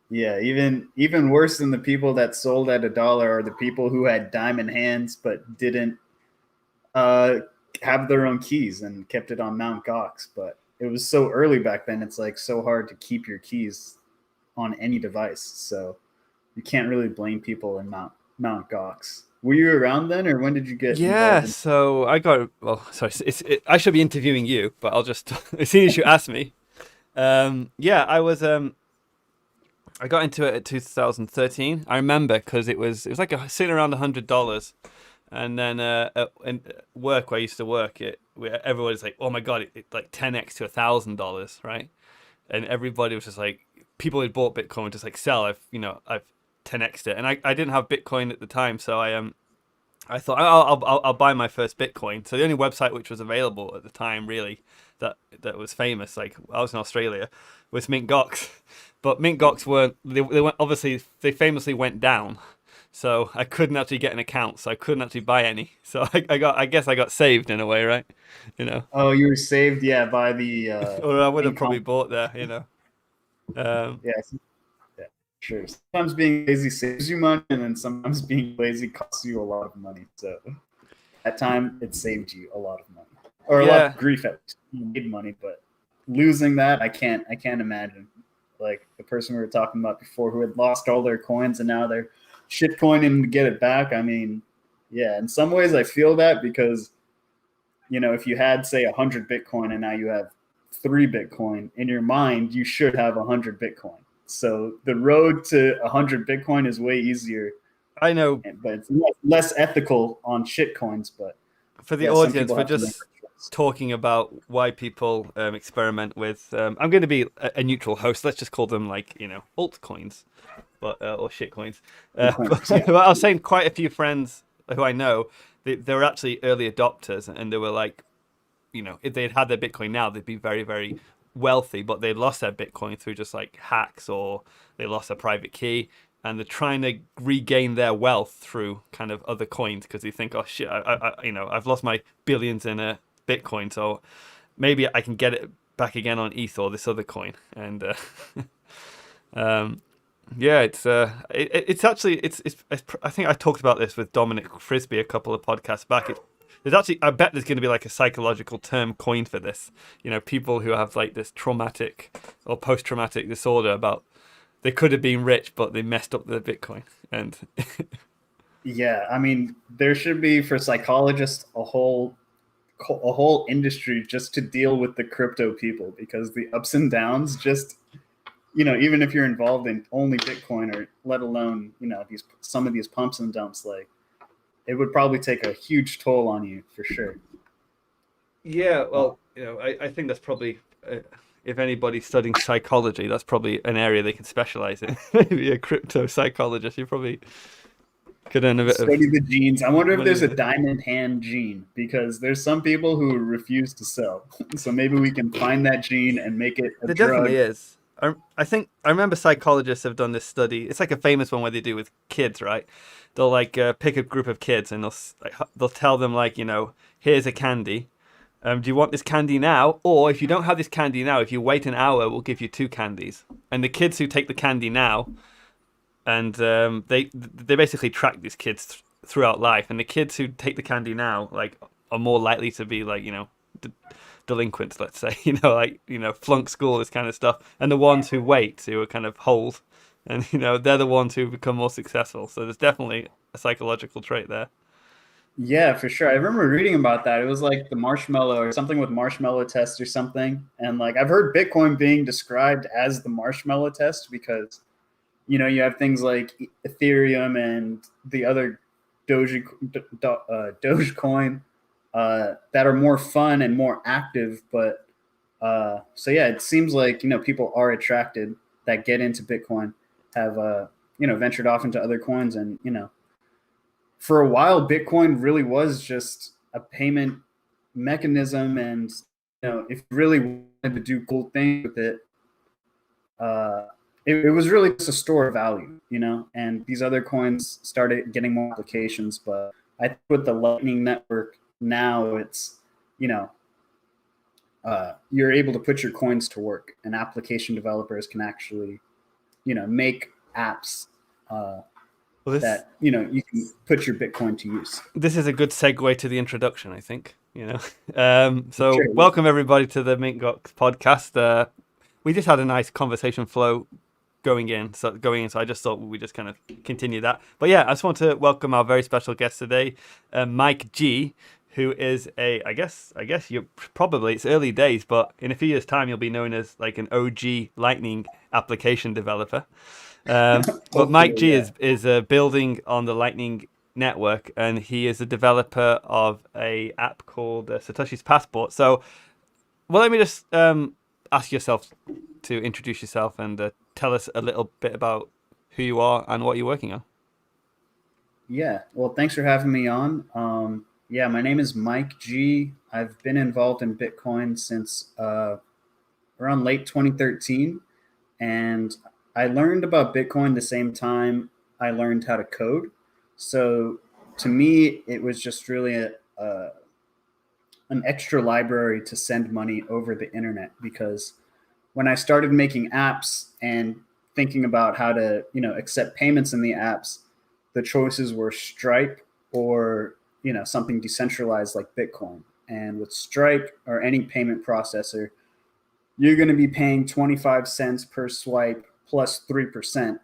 Yeah, even worse than the people that sold at $1 are the people who had diamond hands but didn't uh, have their own keys and kept it on Mount Gox. But it was so early back then; it's like so hard to keep your keys on any device. So you can't really blame people in Mount Gox. Were you around then, or when did you get Yeah, involved in? so I got sorry, I should be interviewing you, but I'll just as soon as you ask me. Yeah, I got into it at 2013. I remember because it was like sitting around $100, and then in work where I used to work, everybody's like, oh my god, it like 10x to $1,000, right? And everybody was just like, people who bought Bitcoin were just like, sell, I've 10x'd it, and I didn't have Bitcoin at the time, so I thought I'll buy my first Bitcoin. So the only website which was available at the time, really, that was famous, like I was in Australia, was MintGox. But MintGox weren't. They went, obviously they famously went down. So I couldn't actually get an account. So I couldn't actually buy any. So I guess I got saved in a way, right? You know, Oh, you were saved, yeah, by the or I would have probably income. bought there. You know. Yeah, yeah, sure. Sometimes being lazy saves you money, and then sometimes being lazy costs you a lot of money. So at time, it saved you a lot of money, or a lot Yeah. of grief. At least. You made money, but losing that, I can't imagine. Like the person we were talking about before, who had lost all their coins and now they're shitcoining to get it back. I mean, yeah, in some ways I feel that because if you had say 100 Bitcoin and now you have 3 Bitcoin, in your mind you should have 100 Bitcoin. So the road to 100 Bitcoin is way easier, I know. but it's less ethical on shit coins. But For the yeah, some audience, people we're have to make just that choice. talking about why people experiment with. I'm going to be a neutral host. Let's just call them like altcoins, but or shitcoins. Bitcoiners, yeah. But I was saying quite a few friends who I know, they were actually early adopters, and they were like, if they'd had their Bitcoin now, they'd be very very wealthy, but they lost their Bitcoin through just like hacks or they lost a private key. And they're trying to regain their wealth through kind of other coins because they think, oh shit, I've lost my billions in a Bitcoin, so maybe I can get it back again on ETH or this other coin. And um, yeah, it's actually it's I think I talked about this with Dominic Frisby a couple of podcasts back. There's actually, I bet there's going to be like a psychological term coined for this. People who have like this traumatic or post-traumatic disorder about they could have been rich, but they messed up their Bitcoin. And Yeah, I mean, there should be for psychologists a whole industry just to deal with the crypto people because the ups and downs just even if you're involved in only Bitcoin or let alone these some of these pumps and dumps, like it would probably take a huge toll on you for sure. yeah, well, I think that's probably, if anybody's studying psychology, that's probably an area they can specialize in. Maybe a crypto psychologist. You probably could earn a bit of Study the genes. I wonder if money there's a with it. diamond hand gene because there's some people who refuse to sell. So maybe we can find that gene and make it a There definitely drug. is. I think I remember psychologists have done this study. It's like a famous one where they do with kids, right? They'll like pick a group of kids and they'll tell them like here's a candy. Do you want this candy now? Or if you don't have this candy now, if you wait an hour, we'll give you 2 candies. And the kids who take the candy now, and they basically track these kids throughout life. And the kids who take the candy now, like, are more likely to be like delinquents, let's say, like flunk school, this kind of stuff. And the ones who wait, who are kind of hold, and they're the ones who become more successful. So there's definitely a psychological trait there. Yeah, for sure. I remember reading about that. It was like the marshmallow or something with marshmallow test or something. And like I've heard Bitcoin being described as the marshmallow test because you have things like Ethereum and the other Dogecoin that are more fun and more active. But so yeah, it seems like people are attracted that get into Bitcoin have ventured off into other coins, and for a while Bitcoin really was just a payment mechanism, and if you really wanted to do cool things with it, uh, it was really just a store of value, and these other coins started getting more applications. But I think with the Lightning Network now, it's, you're able to put your coins to work, and application developers can actually, make apps Well, that, you can put your Bitcoin to use. this is a good segue to the introduction, I think. So Sure. welcome everybody to the MintGox podcast. We just had a nice conversation flow going in, so I just thought we just kind of continue that. But yeah, I just want to welcome our very special guest today, Mike G, who is I guess you're probably, it's early days, but in a few years' time you'll be known as like an OG Lightning application developer. But Mike G Yeah. is building on the Lightning network, and he is a developer of a app called Satoshi's Passport. So, well, let me just ask yourself to introduce yourself and tell us a little bit about who you are and what you're working on. Yeah, well, thanks for having me on. Yeah, my name is Mike G. I've been involved in Bitcoin since around late 2013, and I learned about Bitcoin the same time I learned how to code. So to me, it was just really an extra library to send money over the internet, because when I started making apps and thinking about how to, accept payments in the apps, the choices were Stripe or, something decentralized like Bitcoin. And with Stripe or any payment processor, you're going to be paying 25 cents per swipe plus 3%.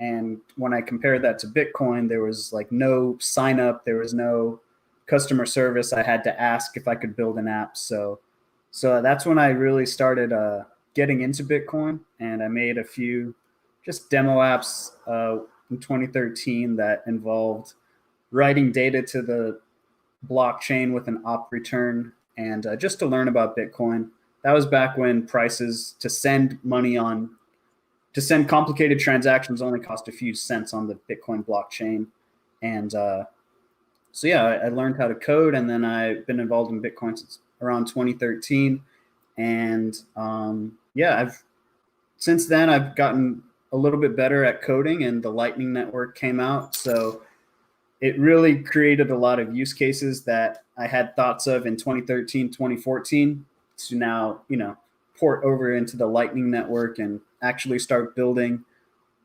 And when I compared that to Bitcoin, there was like no sign up, there was no customer service. I had to ask if I could build an app. So that's when I really started getting into Bitcoin, and I made a few just demo apps in 2013 that involved writing data to the blockchain with an op return, and just to learn about Bitcoin. That was back when prices to send complicated transactions only cost a few cents on the Bitcoin blockchain. And so, yeah, I learned how to code, and then I've been involved in Bitcoin since around 2013. And since then I've gotten a little bit better at coding, and the Lightning Network came out. So it really created a lot of use cases that I had thoughts of in 2013, 2014 to now, port over into the Lightning Network and actually start building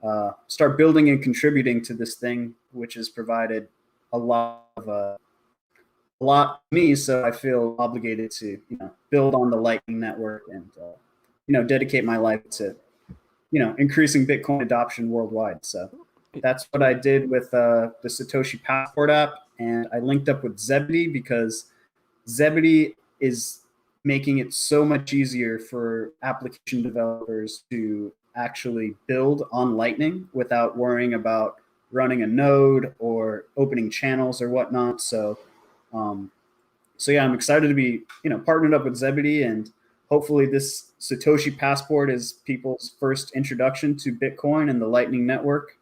and contributing to this thing, which has provided a lot to me. So I feel obligated to, build on the Lightning Network and, dedicate my life to, increasing Bitcoin adoption worldwide. So that's what I did with the Satoshi Passport app. And I linked up with Zebedee because Zebedee is making it so much easier for application developers to actually build on Lightning without worrying about running a node or opening channels or whatnot. So yeah, I'm excited to be, partnered up with Zebedee, and hopefully this Satoshi Passport is people's first introduction to Bitcoin and the Lightning Network.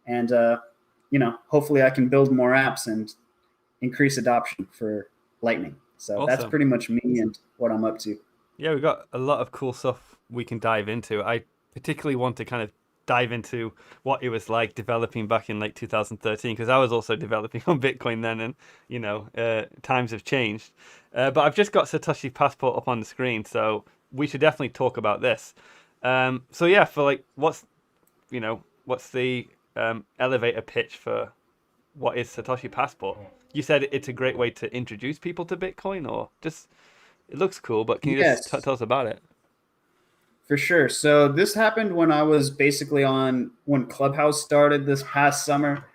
And, hopefully I can build more apps and increase adoption for Lightning. So Awesome. That's pretty much me and what I'm up to. Yeah, we've got a lot of cool stuff we can dive into. I particularly want to kind of dive into what it was like developing back in like 2013, because I was also developing on Bitcoin then, and times have changed. But I've just got Satoshi Passport up on the screen, so we should definitely talk about this. So yeah, for like what's the elevator pitch for what is Satoshi Passport? You said it's a great way to introduce people to Bitcoin, or just it looks cool, but can you just tell us about it? For sure. So this happened when I was basically when Clubhouse started this past summer,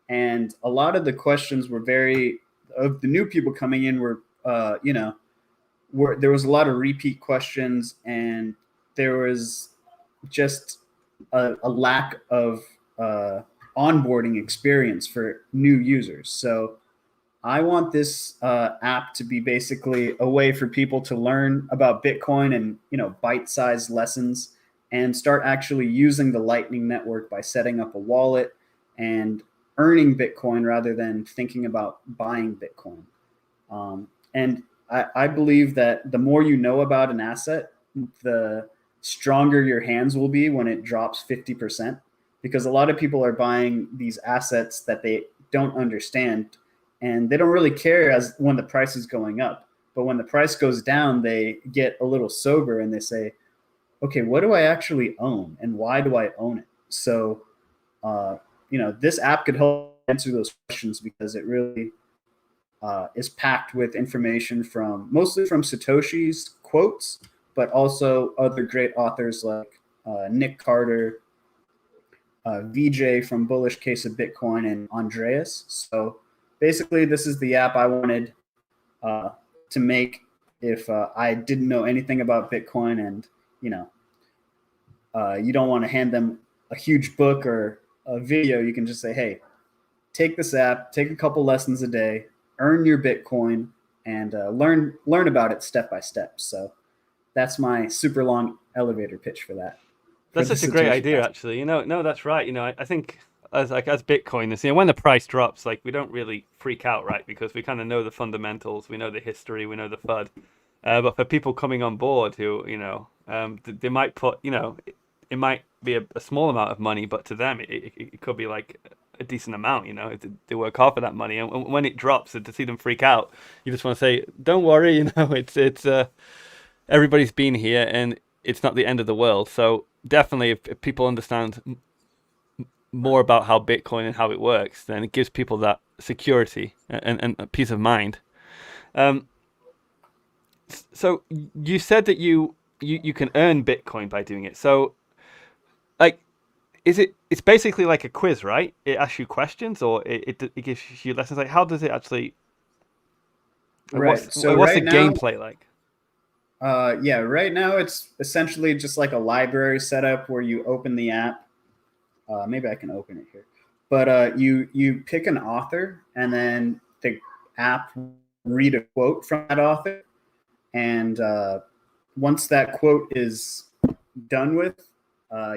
and a lot of the questions were of the new people coming in were, there was a lot of repeat questions, and there was just a lack of onboarding experience for new users. So I want this app to be basically a way for people to learn about Bitcoin and, bite-sized lessons, and start actually using the Lightning Network by setting up a wallet and earning Bitcoin rather than thinking about buying Bitcoin. And I believe that the more you know about an asset, the stronger your hands will be when it drops 50%, because a lot of people are buying these assets that they don't understand, and they don't really care as when the price is going up. But when the price goes down, they get a little sober and they say, okay, what do I actually own and why do I own it? So, this app could help answer those questions, because it really is packed with information mostly from Satoshi's quotes, but also other great authors like Nick Carter, VJ from Bullish Case of Bitcoin, and Andreas. So basically, this is the app I wanted to make if I didn't know anything about Bitcoin, and you don't want to hand them a huge book or a video. You can just say, hey, take this app, take a couple lessons a day, earn your Bitcoin, and learn about it step by step. So that's my super long elevator pitch for that. That's such a great idea, actually. No, that's right. I think as Bitcoiners, when the price drops, like we don't really freak out, right? Because we kind of know the fundamentals, we know the history, we know the FUD. But for people coming on board who, they might put, it might be a small amount of money, but to them it could be like a decent amount. They work hard for that money, and when it drops, and to see them freak out, you just want to say, don't worry, it's everybody's been here, and it's not the end of the world. So definitely, if people understand more about how Bitcoin and how it works, then it gives people that security and peace of mind. So you said that you can earn Bitcoin by doing it. So, like, it's basically like a quiz, right? It asks you questions, or it gives you lessons. Like, how does it actually? Right. What's So the right now, gameplay like? right now it's essentially just like a library setup where you open the app. Maybe I can open it here, but you pick an author, and then the app read a quote from that author, and once that quote is done with,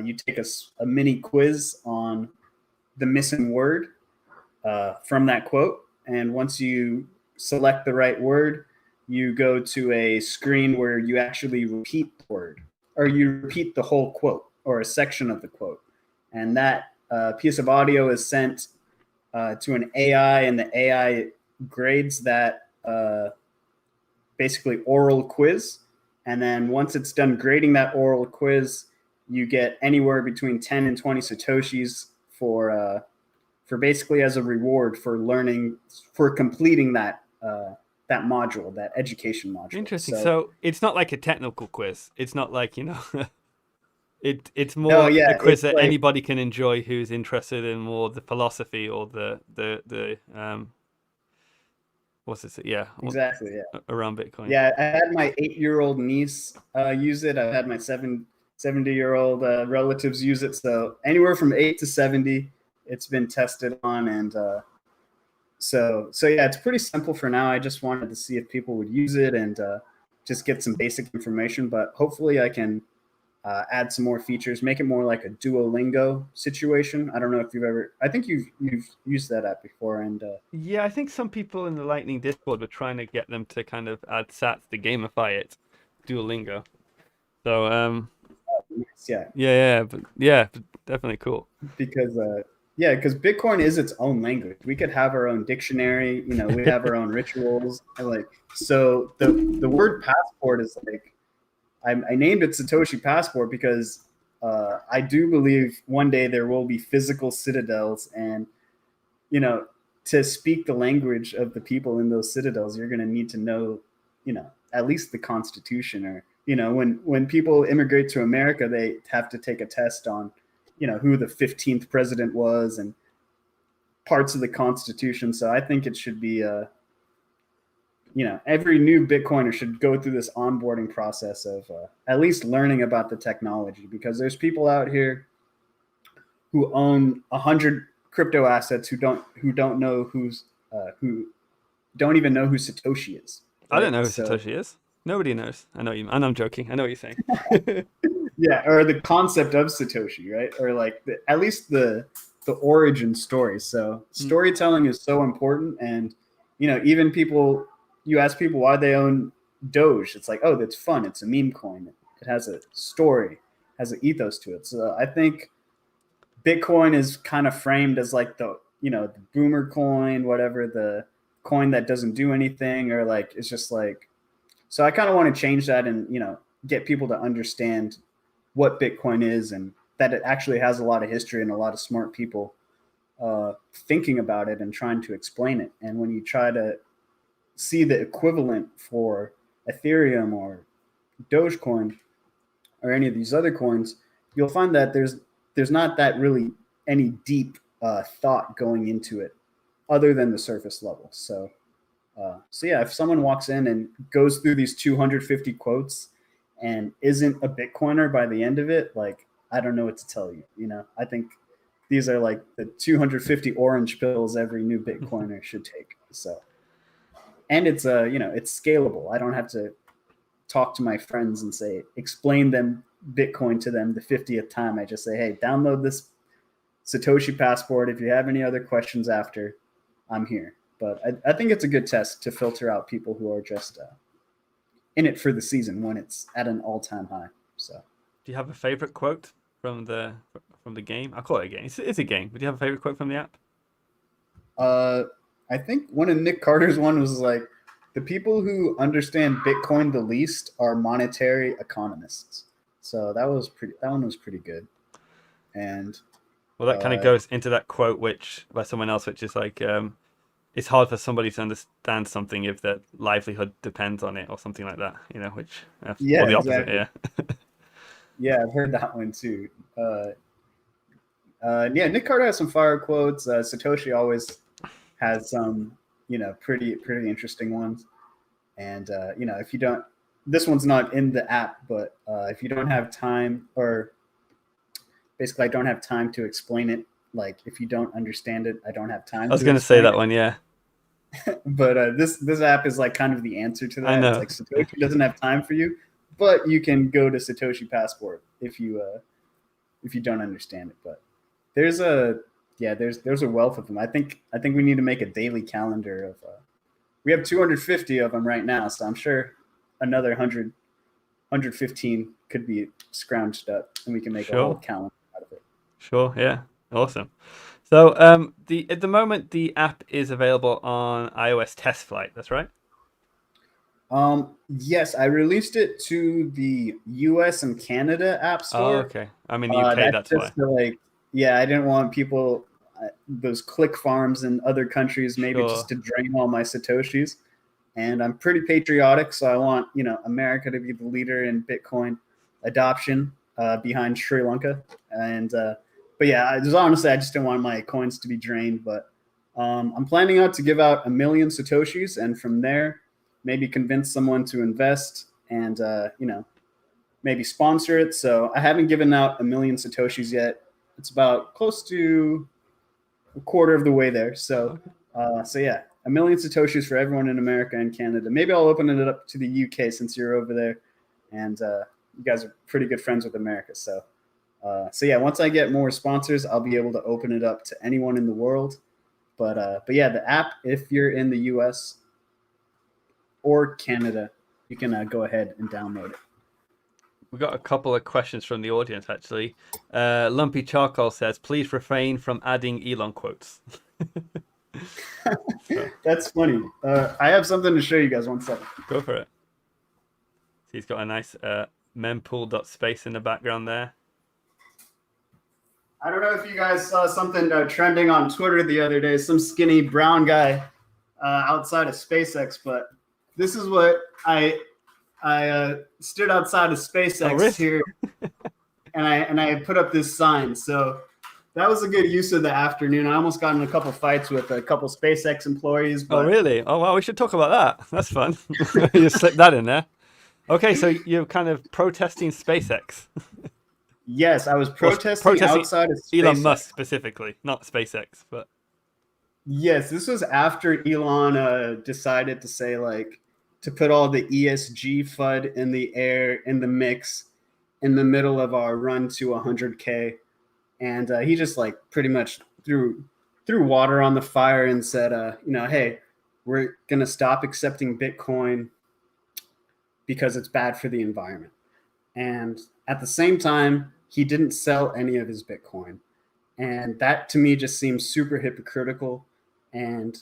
you take a mini quiz on the missing word from that quote, and once you select the right word, you go to a screen where you actually repeat the word, or you repeat the whole quote or a section of the quote. And that piece of audio is sent to an AI, and the AI grades that basically oral quiz. And then once it's done grading that oral quiz, you get anywhere between 10 and 20 Satoshis for basically as a reward for completing that that module, that education module. Interesting. So it's not like a technical quiz. It's not like it's more a quiz that anybody can enjoy who's interested in more the philosophy or the what's it? Yeah, exactly. Yeah, around Bitcoin. Yeah, I had my 8-year-old niece use it. I've had my 70-year-old relatives use it. So anywhere from 8 to 70, it's been tested on, and so yeah, it's pretty simple for now. I just wanted to see if people would use it and just get some basic information. But hopefully, I can add some more features, make it more like a Duolingo situation. I don't know if you've ever. I think you've used that app before, and yeah, I think some people in the Lightning Discord were trying to get them to kind of add sats to gamify it, Duolingo. So yeah, but definitely cool. Because Bitcoin is its own language. We could have our own dictionary. We have our own rituals. And so the word passport is like. I named it Satoshi Passport because I do believe one day there will be physical citadels, and to speak the language of the people in those citadels, you're going to need to know, at least the Constitution, or when people immigrate to America, they have to take a test on, who the 15th president was and parts of the Constitution. So I think it should be every new Bitcoiner should go through this onboarding process of at least learning about the technology, because there's people out here who own 100 crypto assets who don't know who don't even know who Satoshi is. Right? I don't know who Satoshi is. Nobody knows. I know you, and I'm joking. I know what you're saying. Yeah, or the concept of Satoshi, right? Or like at least the origin story. So storytelling is so important, and even people. You ask people why they own Doge. It's like, oh, that's fun. It's a meme coin. It has a story, has an ethos to it. So I think Bitcoin is kind of framed as like the boomer coin, whatever, the coin that doesn't do anything, or like it's just like. So I kind of want to change that and get people to understand what Bitcoin is, and that it actually has a lot of history and a lot of smart people thinking about it and trying to explain it. And when you try to see the equivalent for Ethereum or Dogecoin or any of these other coins, you'll find that there's not that really any deep thought going into it other than the surface level. So yeah, if someone walks in and goes through these 250 quotes and isn't a Bitcoiner by the end of it, like, I don't know what to tell you. I think these are like the 250 orange pills every new Bitcoiner should take. So. And it's it's scalable. I don't have to talk to my friends and explain them Bitcoin to them the 50th time. I just say, hey, download this Satoshi Passport. If you have any other questions after, I'm here. But I think it's a good test to filter out people who are just in it for the season when it's at an all-time high. So, do you have a favorite quote from the game? I call it a game. It's a game. But do you have a favorite quote from the app? I think one of Nick Carter's one was like, the people who understand Bitcoin the least are monetary economists. So that one was pretty good. And well, that kind of goes into that quote by someone else, which is like, it's hard for somebody to understand something if their livelihood depends on it, or something like that. Which or the opposite. Exactly. Yeah. Yeah, I've heard that one too. Nick Carter has some fire quotes. Satoshi always has some, pretty interesting ones. And if you don't, this one's not in the app, but if you don't have time, or basically I don't have time to explain it. Like if you don't understand it, I don't have time. I was going to say that one, yeah. But this app is like kind of the answer to that. I know. It's like Satoshi doesn't have time for you, but you can go to Satoshi Passport if you don't understand it. But there's a wealth of them. I think we need to make a daily calendar of. We have 250 of them right now, so I'm sure another 100, 115 could be scrounged up, and we can make a whole calendar out of it. Sure. Yeah. Awesome. So at the moment the app is available on iOS test flight. That's right. Yes, I released it to the US and Canada app store. Oh, okay. I'm in the UK. That's why. I didn't want people, those click farms in other countries, maybe just to drain all my Satoshis. And I'm pretty patriotic, so I want America to be the leader in Bitcoin adoption behind Sri Lanka. And but yeah, honestly, I just didn't want my coins to be drained. But I'm planning out to give out 1 million Satoshis, and from there, maybe convince someone to invest and maybe sponsor it. So I haven't given out 1 million Satoshis yet. It's about close to a quarter of the way there. So yeah, 1 million Satoshis for everyone in America and Canada. Maybe I'll open it up to the UK since you're over there, and you guys are pretty good friends with America. So yeah, once I get more sponsors, I'll be able to open it up to anyone in the world. But yeah, the app, if you're in the US or Canada, you can go ahead and download it. We got a couple of questions from the audience, actually. Lumpy Charcoal says, please refrain from adding Elon quotes. That's funny. I have something to show you guys. 1 second. Go for it. He's got a nice mempool.space in the background there. I don't know if you guys saw something trending on Twitter the other day. Some skinny brown guy outside of SpaceX, but this is what I stood outside of SpaceX here, and I put up this sign. So that was a good use of the afternoon. I almost got in a couple fights with a couple SpaceX employees. But... Oh, really? Oh, well, we should talk about that. That's fun. You slipped that in there. Okay, so you're kind of protesting SpaceX. Yes, I was protesting outside of SpaceX. Elon Musk specifically, not SpaceX, but... Yes, this was after Elon decided to say, like, to put all the ESG FUD in the air, in the mix, in the middle of our run to 100K. And he just, like, pretty much threw water on the fire and said, hey, we're going to stop accepting Bitcoin because it's bad for the environment. And at the same time, he didn't sell any of his Bitcoin. And that, to me, just seems super hypocritical. And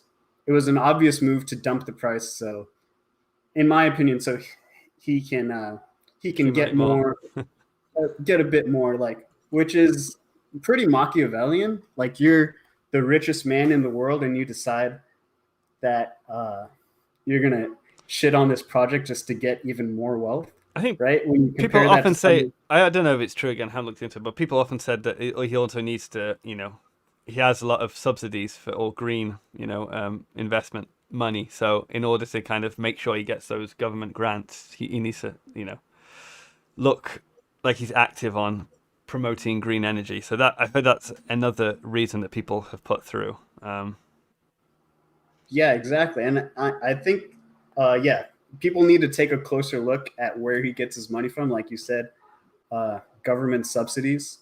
it was an obvious move to dump the price. So, in my opinion, so he can get more, get a bit more, like, which is pretty Machiavellian. Like, you're the richest man in the world, and you decide that you're gonna shit on this project just to get even more wealth. I think right. When you people often say, I don't know if it's true again, I haven't looked into it, but people often said that he also needs to, he has a lot of subsidies for all green, investment money. So in order to kind of make sure he gets those government grants, he needs to, look like he's active on promoting green energy. So that I heard that's another reason that people have put through. Yeah, exactly. And I think, people need to take a closer look at where he gets his money from. Like you said, government subsidies.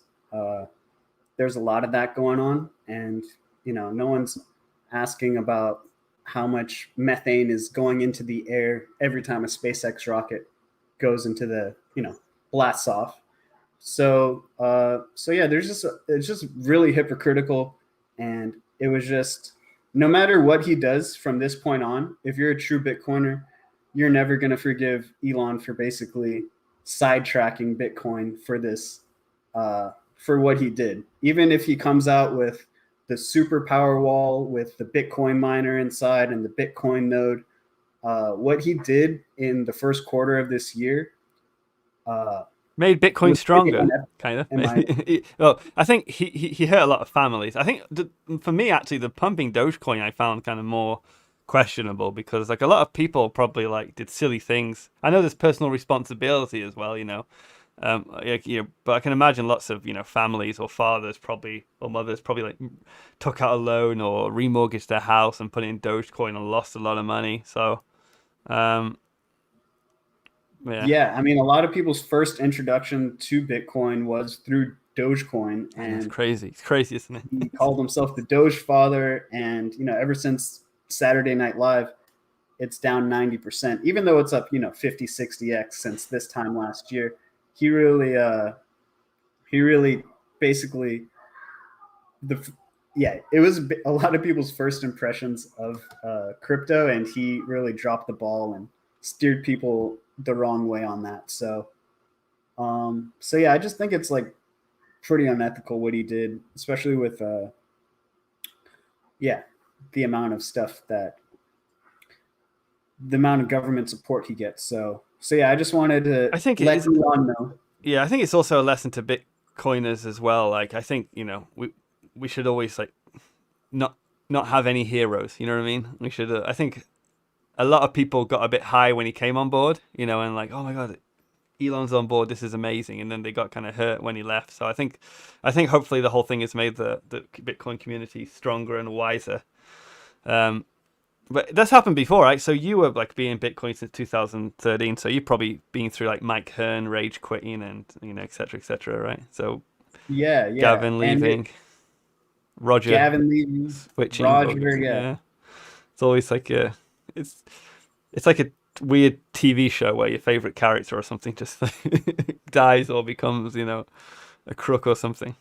there's a lot of that going on, and no one's asking about how much methane is going into the air every time a SpaceX rocket goes into the blasts off. So yeah, it's just really hypocritical, and it was just, no matter what he does from this point on, if you're a true Bitcoiner, you're never going to forgive Elon for basically sidetracking Bitcoin for this, for what he did. Even if he comes out with the super power wall with the Bitcoin miner inside and the Bitcoin node, what he did in the first quarter of this year, made Bitcoin stronger, kind of. Well, I think he hurt a lot of families. I think for me, actually, the pumping Dogecoin I found kind of more questionable, because like a lot of people probably like did silly things. I know there's personal responsibility as well, but I can imagine lots of families or fathers probably, or mothers probably, like took out a loan or remortgaged their house and put it in Dogecoin and lost a lot of money. So yeah, I mean, a lot of people's first introduction to Bitcoin was through Dogecoin, and it's crazy. It's crazy, isn't it? He called himself the Doge Father, and ever since Saturday Night Live, it's down 90%. Even though it's up 50, 60x since this time last year, he really basically it was a lot of people's first impressions of crypto, and he really dropped the ball and steered people the wrong way on that. So yeah, I just think it's like pretty unethical what he did, especially with the amount of stuff the amount of government support he gets. So yeah, I just wanted to let Elon know. Yeah, I think it's also a lesson to Bitcoiners as well. Like, I think we should always like not have any heroes. You know what I mean? We should. I think a lot of people got a bit high when he came on board, and like, oh my god, Elon's on board, this is amazing, and then they got kind of hurt when he left. So I think hopefully the whole thing has made the Bitcoin community stronger and wiser. But that's happened before, right? So you were like being Bitcoin since 2013, so you've probably been through like Mike Hearn rage quitting and et cetera, right? So yeah, Gavin leaving, Gavin leaving, switching, Roger, yeah. It's always like it's like a weird TV show where your favorite character or something just dies or becomes, a crook or something.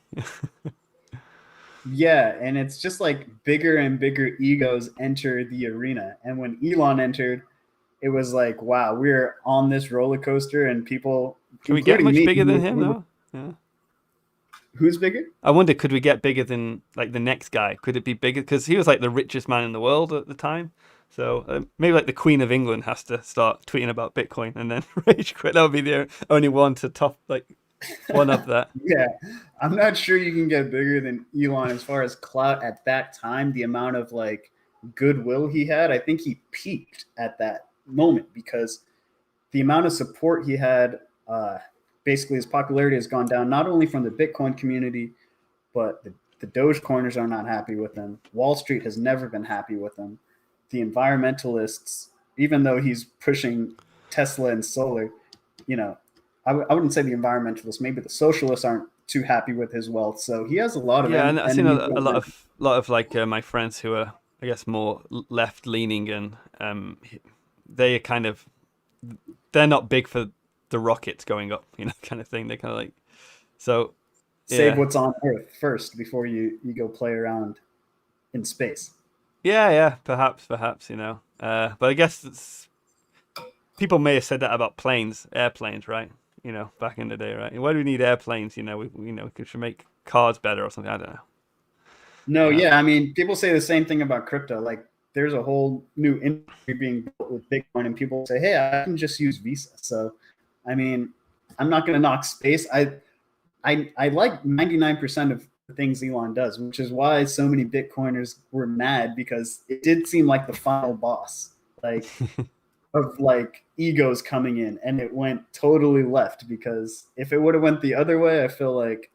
Yeah, and it's just like bigger and bigger egos enter the arena. And when Elon entered, it was like, wow, we're on this roller coaster, and people. Can we get much bigger than him, though? Yeah. Who's bigger? I wonder, could we get bigger than like the next guy? Could it be bigger? Because he was like the richest man in the world at the time. So maybe like the Queen of England has to start tweeting about Bitcoin and then rage quit. That would be the only one to top, like, one up that. Yeah, I'm not sure you can get bigger than Elon as far as clout at that time. The amount of like goodwill he had, I think he peaked at that moment, because the amount of support he had, basically his popularity has gone down, not only from the Bitcoin community, but the Dogecoiners are not happy with him. Wall Street has never been happy with him. The environmentalists, even though he's pushing Tesla and solar, I wouldn't say the environmentalists, maybe the socialists aren't too happy with his wealth. So he has a lot of and I've seen a lot of like my friends who are, I guess, more left leaning, and they are kind of, they're not big for the rockets going up, kind of thing. They kind of like, so save what's on Earth first before you go play around in space. Yeah, perhaps, but I guess people may have said that about airplanes, right? Back in the day, right? Why do we need airplanes? We should make cars better or something. I don't know. No, yeah, I mean, people say the same thing about crypto. Like, there's a whole new industry being built with Bitcoin, and people say, hey, I can just use Visa. So, I mean, I'm not going to knock space. I like 99% of the things Elon does, which is why so many Bitcoiners were mad, because it did seem like the final boss, like of like egos coming in, and it went totally left. Because if it would have went the other way, I feel like,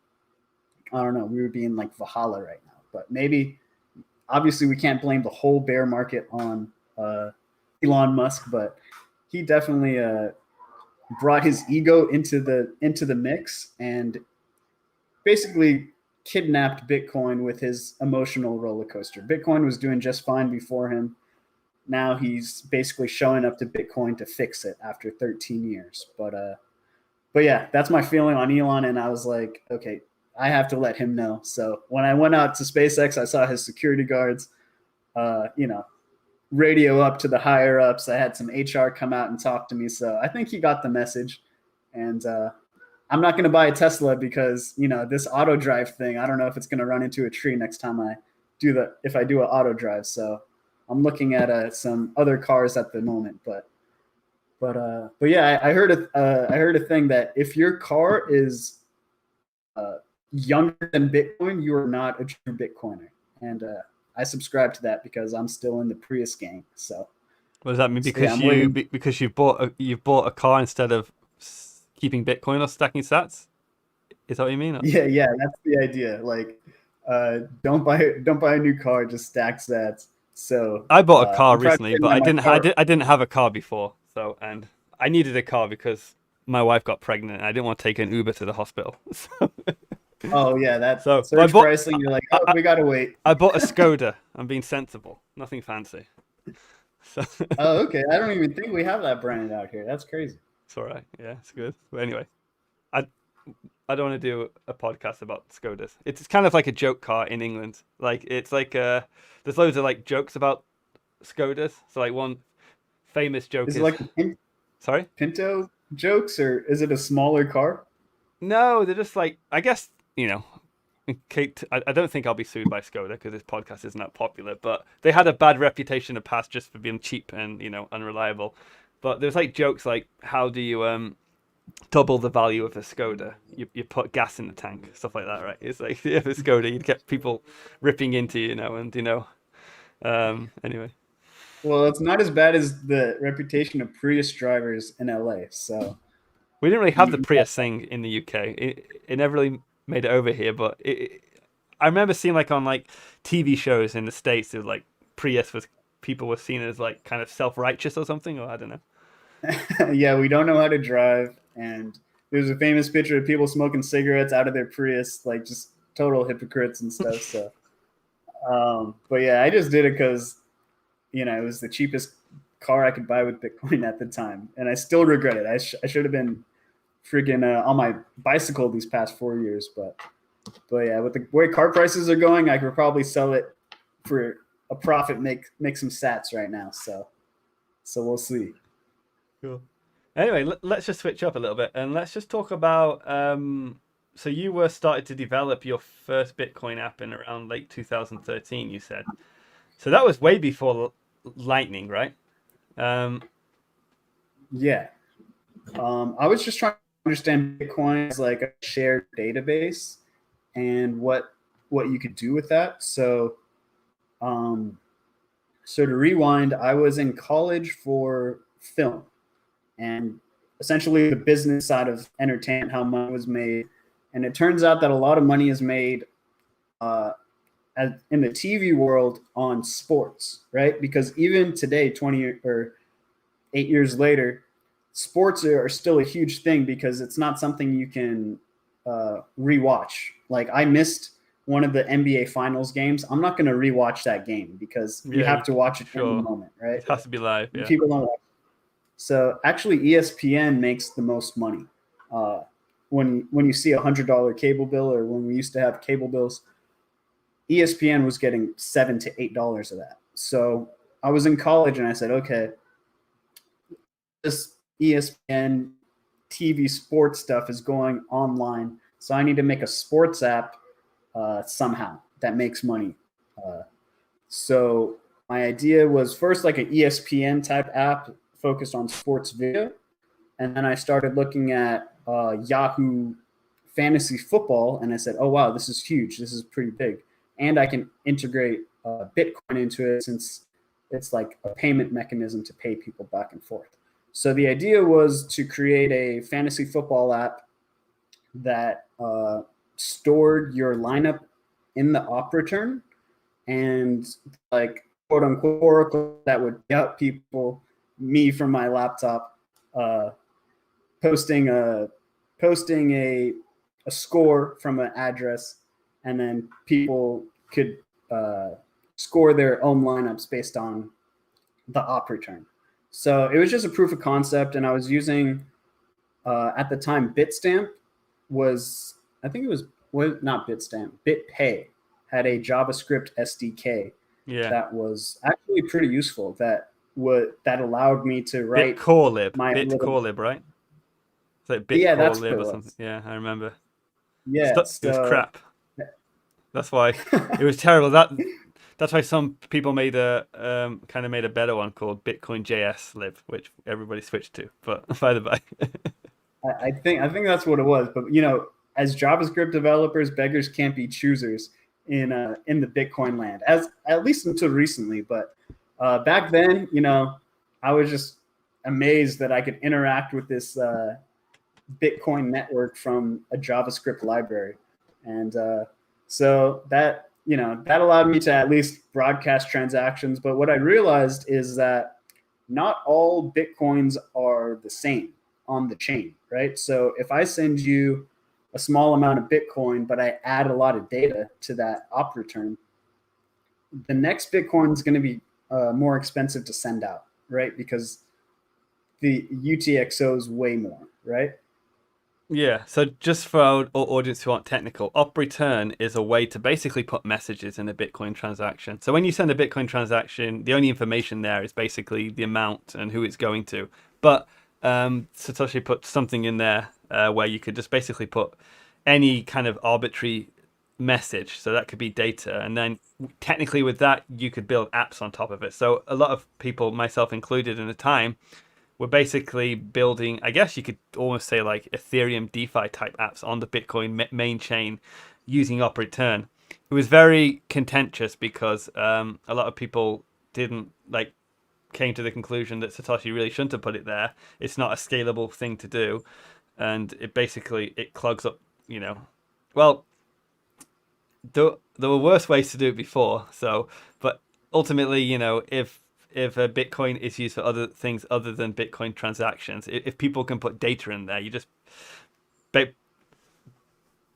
I don't know, we would be in like Valhalla right now. But maybe, obviously, we can't blame the whole bear market on Elon Musk, but he definitely brought his ego into the mix, and basically kidnapped Bitcoin with his emotional roller coaster. Bitcoin was doing just fine before him. Now he's basically showing up to Bitcoin to fix it after 13 years. But yeah, that's my feeling on Elon. And I was like, okay, I have to let him know. So when I went out to SpaceX, I saw his security guards, radio up to the higher ups. I had some HR come out and talk to me. So I think he got the message. And I'm not going to buy a Tesla because, this auto drive thing, I don't know if it's going to run into a tree next time if I do an auto drive. So I'm looking at some other cars at the moment, but yeah, I heard a thing that if your car is younger than Bitcoin, you are not a true Bitcoiner, and I subscribe to that because I'm still in the Prius gang. So what does that mean? Because because you've bought a car instead of keeping Bitcoin or stacking sats? Is that what you mean? Yeah, that's the idea. Like, don't buy a new car, just stack sats. So I bought a car recently, but I didn't have a car before. So, and I needed a car because my wife got pregnant and I didn't want to take an Uber to the hospital. So, oh yeah, that's so surge pricing. You're like, we gotta wait. I bought a Skoda. I'm being sensible, nothing fancy. So oh, okay. I don't even think we have that brand out here. That's crazy. It's all right. Yeah, it's good. But anyway, I don't want to do a podcast about Skodas. It's kind of like a joke car in England. Like it's like there's loads of like jokes about Skodas. So like one famous joke is it like sorry? Pinto jokes, or is it a smaller car? No, they're just like, I guess, I don't think I'll be sued by Skoda because this podcast isn't that popular, but they had a bad reputation in the past just for being cheap and, unreliable. But there's like jokes like, how do you double the value of a Skoda? You put gas in the tank, stuff like that, right? It's like, if a Skoda, you'd get people ripping into you, anyway. Well, it's not as bad as the reputation of Prius drivers in LA, so... We didn't really have the Prius thing in the UK. It never really made it over here, but I remember seeing like on like TV shows in the States, it was like Prius people were seen as like kind of self-righteous or something, or I don't know. Yeah, we don't know how to drive, and there's a famous picture of people smoking cigarettes out of their Prius, like just total hypocrites and stuff. So, but yeah, I just did it because, it was the cheapest car I could buy with Bitcoin at the time, and I still regret it. I should have been freaking on my bicycle these past 4 years, but yeah, with the way car prices are going, I could probably sell it for a profit, make some sats right now. So we'll see. Cool. Anyway, let's just switch up a little bit and let's just talk about. So you were started to develop your first Bitcoin app in around late 2013. You said, so that was way before Lightning, right? Yeah. I was just trying to understand Bitcoin as like a shared database and what you could do with that. So to rewind, I was in college for film, and essentially the business side of entertainment, how money was made. And it turns out that a lot of money is made in the TV world on sports, right? Because even today, 8 years later, sports are still a huge thing because it's not something you can rewatch. Like, I missed one of the NBA Finals games. I'm not going to rewatch that game because you have to watch it in the moment, right? It has to be live. Yeah. People don't watch. So actually, ESPN makes the most money. When you see $100 cable bill, or when we used to have cable bills, ESPN was getting $7 to $8 of that. So I was in college and I said, okay, this ESPN TV sports stuff is going online, so I need to make a sports app somehow that makes money. So my idea was first like an ESPN type app focused on sports video, and then I started looking at Yahoo Fantasy Football, and I said, oh wow, this is huge, this is pretty big, and I can integrate Bitcoin into it since it's like a payment mechanism to pay people back and forth. So the idea was to create a fantasy football app that stored your lineup in the op return, and like quote unquote Oracle that would get people, me from my laptop, posting a score from an address, and then people could score their own lineups based on the op return. So it was just a proof of concept, and I was using at the time Bitstamp was, I think it was not Bitstamp, BitPay had a JavaScript SDK that was actually pretty useful. That allowed me to write Bitcorelib, right? It's like Bitcorelib or something. Yeah, I remember. Yeah, it was crap. That's why it was terrible. That's why some people made a better one called Bitcoin JS lib, which everybody switched to. But by the by, I think that's what it was. But as JavaScript developers, beggars can't be choosers in the Bitcoin land, as at least until recently. But back then, I was just amazed that I could interact with this Bitcoin network from a JavaScript library, and so that that allowed me to at least broadcast transactions. But what I realized is that not all Bitcoins are the same on the chain, right? So if I send you a small amount of Bitcoin, but I add a lot of data to that op return, the next Bitcoin is going to be more expensive to send out, right? Because the UTXO is way more, right? Yeah, so just for our audience who aren't technical, op return is a way to basically put messages in a Bitcoin transaction. So when you send a Bitcoin transaction, the only information there is basically the amount and who it's going to. But Satoshi put something in there where you could just basically put any kind of arbitrary message. So that could be data. And then technically with that, you could build apps on top of it. So a lot of people, myself included in the time, we're basically building, I guess you could almost say like Ethereum DeFi type apps on the Bitcoin main chain using op return. It was very contentious because a lot of people came to the conclusion that Satoshi really shouldn't have put it there. It's not a scalable thing to do. And it clogs up, well, there were worse ways to do it before. So, but ultimately, if a Bitcoin is used for other things other than Bitcoin transactions, if people can put data in there, you just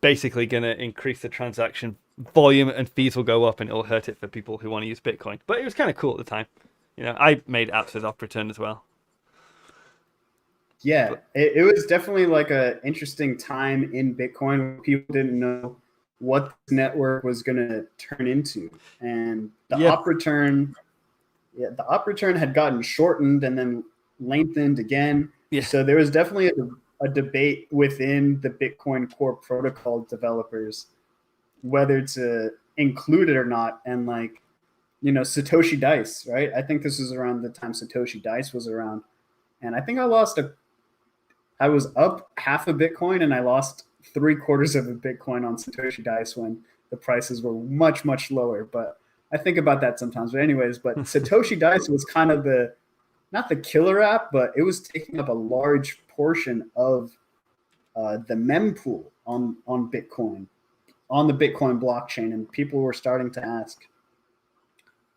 basically going to increase the transaction volume and fees will go up, and it'll hurt it for people who want to use Bitcoin. But it was kind of cool at the time. I made apps with op return as well. Yeah, it was definitely like an interesting time in Bitcoin. People didn't know what this network was going to turn into, and the op return. Yeah, the op return had gotten shortened and then lengthened again. Yeah. So there was definitely a debate within the Bitcoin core protocol developers whether to include it or not. And Satoshi Dice, right? I think this was around the time Satoshi Dice was around. And I think I was up half a Bitcoin and I lost 3/4 of a Bitcoin on Satoshi Dice when the prices were much, much lower. But I think about that sometimes. But anyways, Satoshi Dice was kind of not the killer app, but it was taking up a large portion of the mempool on Bitcoin, on the Bitcoin blockchain. And people were starting to ask,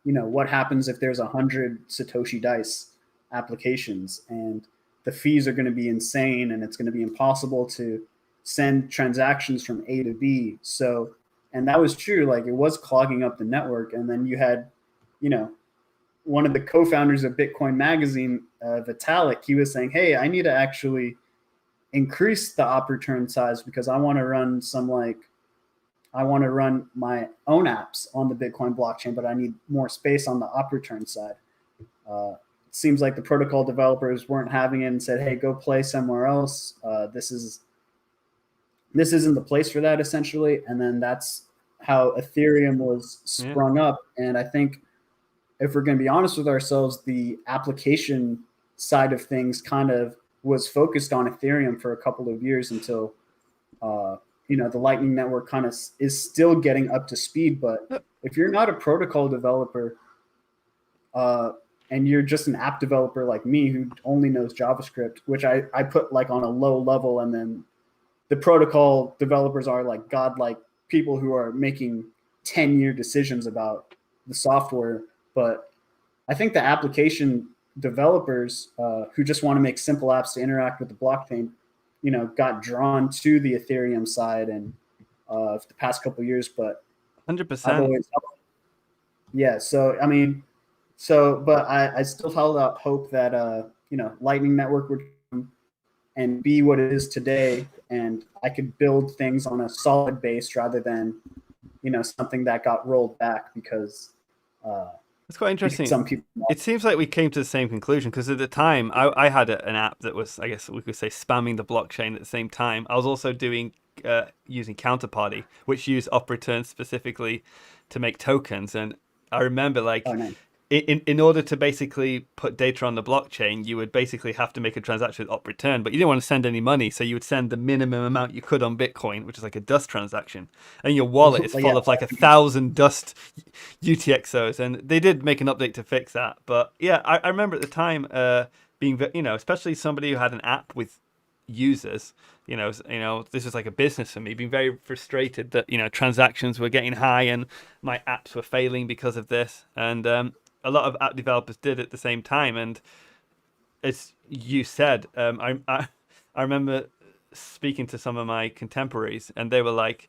what happens if there's 100 Satoshi Dice applications and the fees are going to be insane and it's going to be impossible to send transactions from A to B. And that was true. Like, it was clogging up the network. And then you had, one of the co-founders of Bitcoin Magazine, Vitalik, he was saying, hey, I need to actually increase the op return size because I want to run my own apps on the Bitcoin blockchain, but I need more space on the op return side. It seems like the protocol developers weren't having it and said, hey, go play somewhere else. This isn't the place for that, essentially. And then that's how Ethereum was sprung up. And I think if we're going to be honest with ourselves, the application side of things kind of was focused on Ethereum for a couple of years until, the Lightning Network kind of is still getting up to speed. But if you're not a protocol developer and you're just an app developer like me who only knows JavaScript, which I put like on a low level, and then the protocol developers are like godlike people who are making 10-year decisions about the software. But I think the application developers who just want to make simple apps to interact with the blockchain, got drawn to the Ethereum side and for the past couple of years, but I've 100%. always, yeah. So I mean, but I still held out hope that Lightning Network would come and be what it is today, and I could build things on a solid base rather than something that got rolled back because It's quite interesting. some people. It seems like we came to the same conclusion because at the time I had an app that was, I guess we could say, spamming the blockchain at the same time. I was also doing using Counterparty, which used op returns specifically to make tokens. And I remember Nice. in order to basically put data on the blockchain, you would basically have to make a transaction with op return, but you didn't want to send any money, so you would send the minimum amount you could on Bitcoin, which is like a dust transaction, and your wallet is full of like 1,000 dust UTXOs, and they did make an update to fix that. But yeah, I remember at the time being, especially somebody who had an app with users, this was like a business for me, being very frustrated that transactions were getting high and my apps were failing because of this, and a lot of app developers did at the same time. And as you said, I remember speaking to some of my contemporaries, and they were like,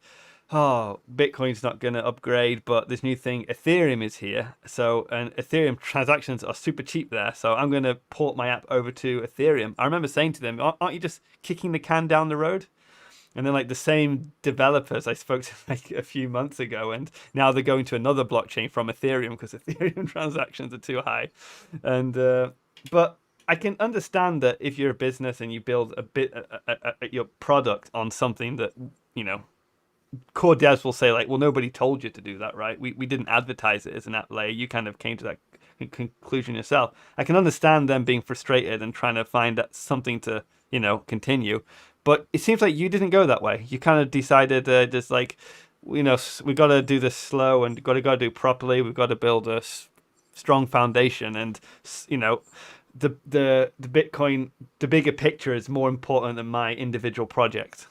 "Oh, Bitcoin's not going to upgrade, but this new thing, Ethereum, is here. And Ethereum transactions are super cheap there, so I'm going to port my app over to Ethereum." I remember saying to them, "Aren't you just kicking the can down the road?" And then the same developers I spoke to a few months ago, and now they're going to another blockchain from Ethereum because Ethereum transactions are too high. And but I can understand that if you're a business and you build your product on something that core devs will say well, nobody told you to do that, right? We didn't advertise it as an app layer. You kind of came to that conclusion yourself. I can understand them being frustrated and trying to find something to continue. But it seems like you didn't go that way. You kind of decided just we got to do this slow and got to do properly. We've got to build a strong foundation, and the Bitcoin, the bigger picture is more important than my individual project.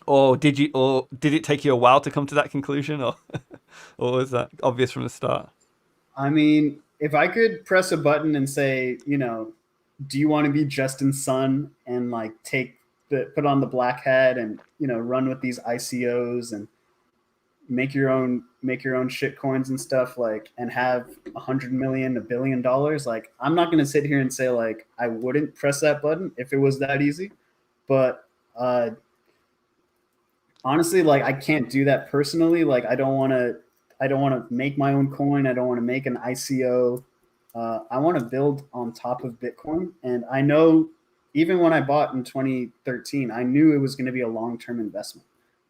Or did it take you a while to come to that conclusion, or was that obvious from the start? I mean, if I could press a button and say, do you want to be Justin Sun and put on the black hat and run with these ICOs and make your own shit coins and stuff, and have 100 million, $1 billion, I'm not going to sit here and say I wouldn't press that button if it was that easy. But honestly, I can't do that personally. I don't want to make my own coin. I don't want to make an ICO. I want to build on top of Bitcoin. And I know even when I bought in 2013, I knew it was going to be a long-term investment.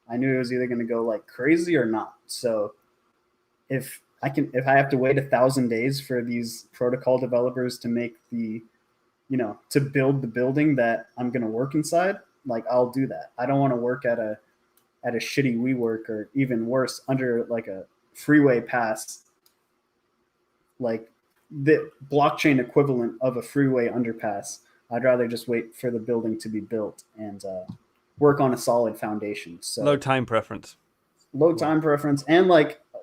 I knew it was either going to go crazy or not. So if I have to wait 1,000 days for these protocol developers to make to build the building that I'm going to work inside, I'll do that. I don't want to work at a shitty WeWork, or even worse, under a freeway pass, the blockchain equivalent of a freeway underpass. I'd rather just wait for the building to be built and work on a solid foundation. So low time preference. And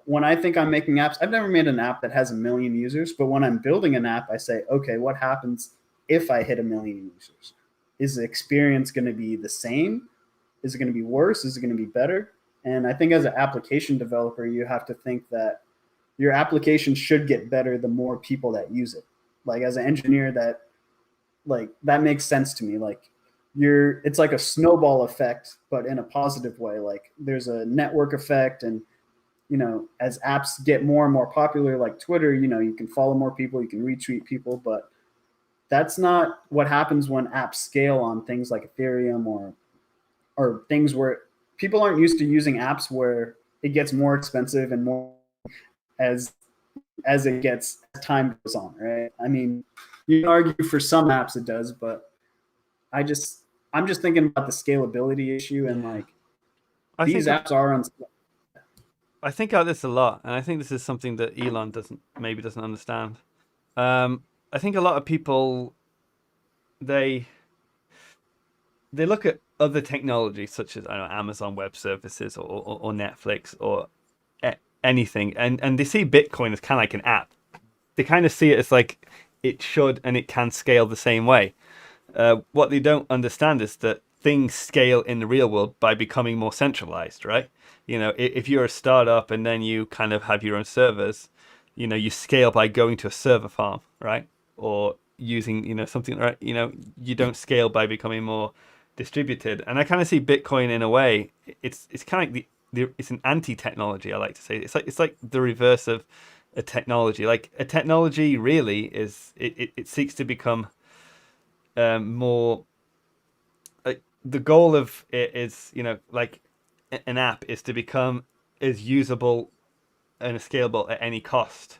when I think I'm making apps, I've never made an app that has 1 million users, but when I'm building an app, I say, okay, what happens if I hit 1 million users? Is the experience going to be the same? Is it going to be worse? Is it going to be better? And I think as an application developer, you have to think that your application should get better the more people that use it. As an engineer, that makes sense to me. It's like a snowball effect, but in a positive way. There's a network effect, and as apps get more and more popular, like Twitter, you can follow more people, you can retweet people, but that's not what happens when apps scale on things like Ethereum or things where people aren't used to using apps where it gets more expensive and more as time goes on, right? I mean, you can argue for some apps it does, but I'm just thinking about the scalability issue, and these apps are on. I think about this a lot, and I think this is something that Elon doesn't understand. I think a lot of people they look at other technologies such as Amazon Web Services or Netflix or anything, and they see Bitcoin as kind of like an app. They kind of see it as it should and it can scale the same way. What they don't understand is that things scale in the real world by becoming more centralized, right? If you're a startup and then you kind of have your own servers, you scale by going to a server farm, right? Or using, something, right? You don't scale by becoming more distributed. And I kind of see Bitcoin in a way, it's kind of like it's an anti-technology, I like to say. It's like the reverse of a technology. Like a technology really is, it seeks to become more, like the goal of it is, like an app is to become as usable and scalable at any cost.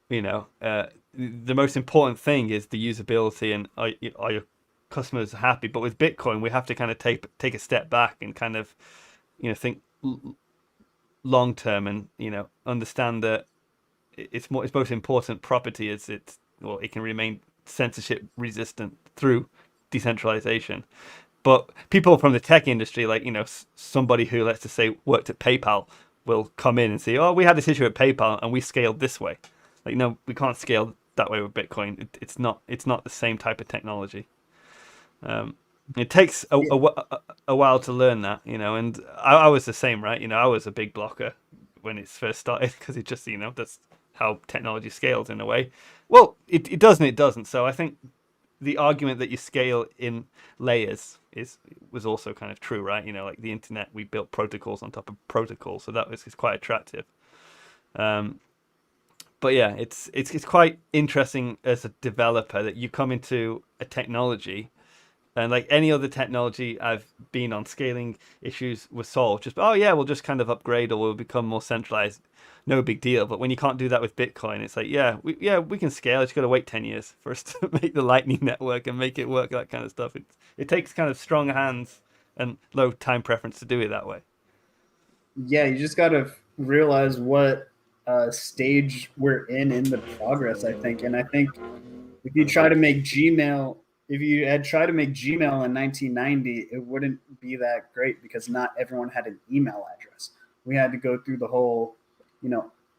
The most important thing is the usability and are your customers happy. But with Bitcoin, we have to kind of take a step back and kind of, think long term, and understand that its most important property is it can remain censorship resistant through decentralization. But people from the tech industry, like somebody who, let's just say, worked at PayPal, will come in and say, "Oh, we had this issue at PayPal and we scaled this way." Like, no, we can't scale that way with Bitcoin. It's not the same type of technology. It takes a while to learn that, and I was the same, right? I was a big blocker when it first started, because it just, that's how technology scales in a way. Well, it does and it doesn't. So I think the argument that you scale in layers was also kind of true, right? Like the internet, we built protocols on top of protocols, so that was quite attractive. But yeah, it's quite interesting as a developer that you come into a technology, and like any other technology I've been on, scaling issues were solved. Just, oh yeah, we'll just kind of upgrade or we'll become more centralized. No big deal. But when you can't do that with Bitcoin, it's like, we can scale. It's got to wait 10 years for us to make the Lightning Network and make it work, that kind of stuff. It takes kind of strong hands and low time preference to do it that way. Yeah, you just got to realize what stage we're in the progress, I think. And I think if you try to make Gmail, if you had tried to make Gmail in 1990, it wouldn't be that great because not everyone had an email address. We had to go through the whole,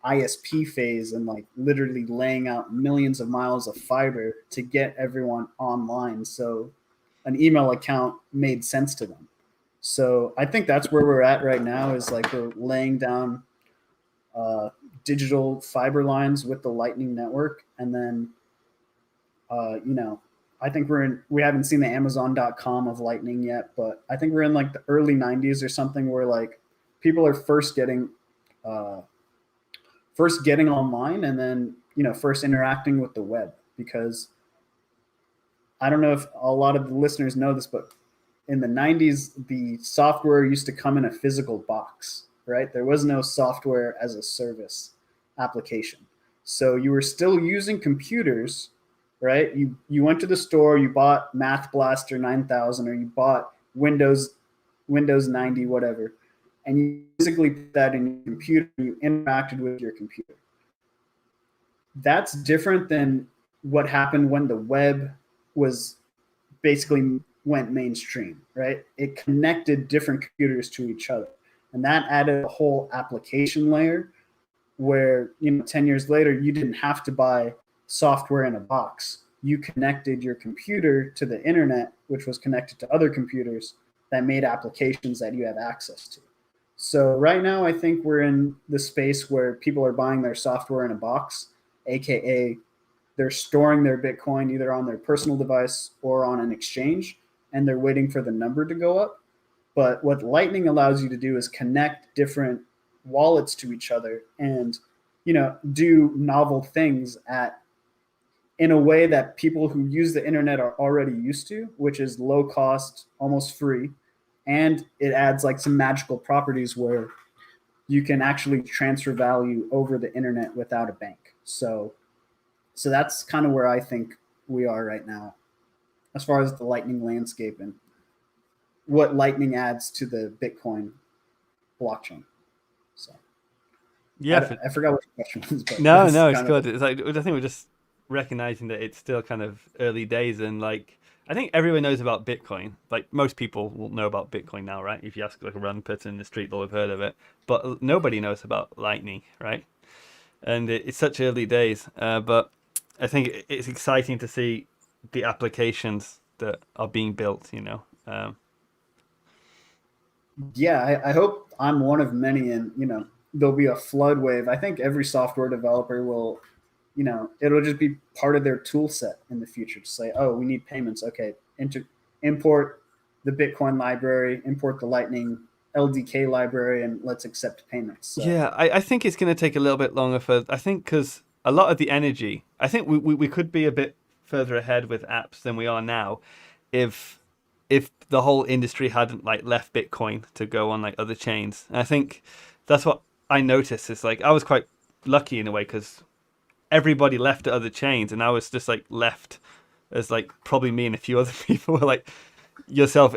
ISP phase and like literally laying out millions of miles of fiber to get everyone online. So an email account made sense to them. So I think that's where we're at right now, is like we're laying down digital fiber lines with the Lightning Network. And then, I think we haven't seen the Amazon.com of Lightning yet, but I think we're in like the early 90s or something, where like people are first getting online, and then, first interacting with the web. Because I don't know if a lot of the listeners know this, but in the 90s, the software used to come in a physical box, right? There was no software as a service application. So you were still using computers, right? You went to the store, you bought Math Blaster 9000, or you bought Windows 90, whatever, and you physically put that in your computer, and you interacted with your computer. That's different than what happened when the web was basically went mainstream, right? It connected different computers to each other, and that added a whole application layer where, 10 years later, you didn't have to buy software in a box. You connected your computer to the internet, which was connected to other computers that made applications that you have access to. So right now, I think we're in the space where people are buying their software in a box, aka they're storing their Bitcoin either on their personal device or on an exchange, and they're waiting for the number to go up. But what Lightning allows you to do is connect different wallets to each other and, do novel things in a way that people who use the internet are already used to, which is low cost, almost free. And it adds like some magical properties where you can actually transfer value over the internet without a bank. So that's kind of where I think we are right now, as far as the Lightning landscape and what Lightning adds to the Bitcoin blockchain. So yeah, I forgot what the question was. But no, it's good. It's like, I think we're just recognizing that it's still kind of early days, and like I think everyone knows about Bitcoin. Like most people will know about Bitcoin now, right? If you ask like a random person in the street, they'll have heard of it. But nobody knows about Lightning, right? And it's such early days. But I think it's exciting to see the applications that are being built. Yeah, I hope I'm one of many, and there'll be a flood wave. I think every software developer will, it'll just be part of their tool set in the future to say, oh, we need payments. Okay, import the Bitcoin library, import the Lightning LDK library, and let's accept payments. So Yeah, I think it's going to take a little bit longer for, I think, because a lot of the energy, I think we could be a bit further ahead with apps than we are now if the whole industry hadn't like left Bitcoin to go on like other chains. And I think that's what I noticed is like I was quite lucky in a way because everybody left to other chains and I was just like left as like probably me and a few other people were like yourself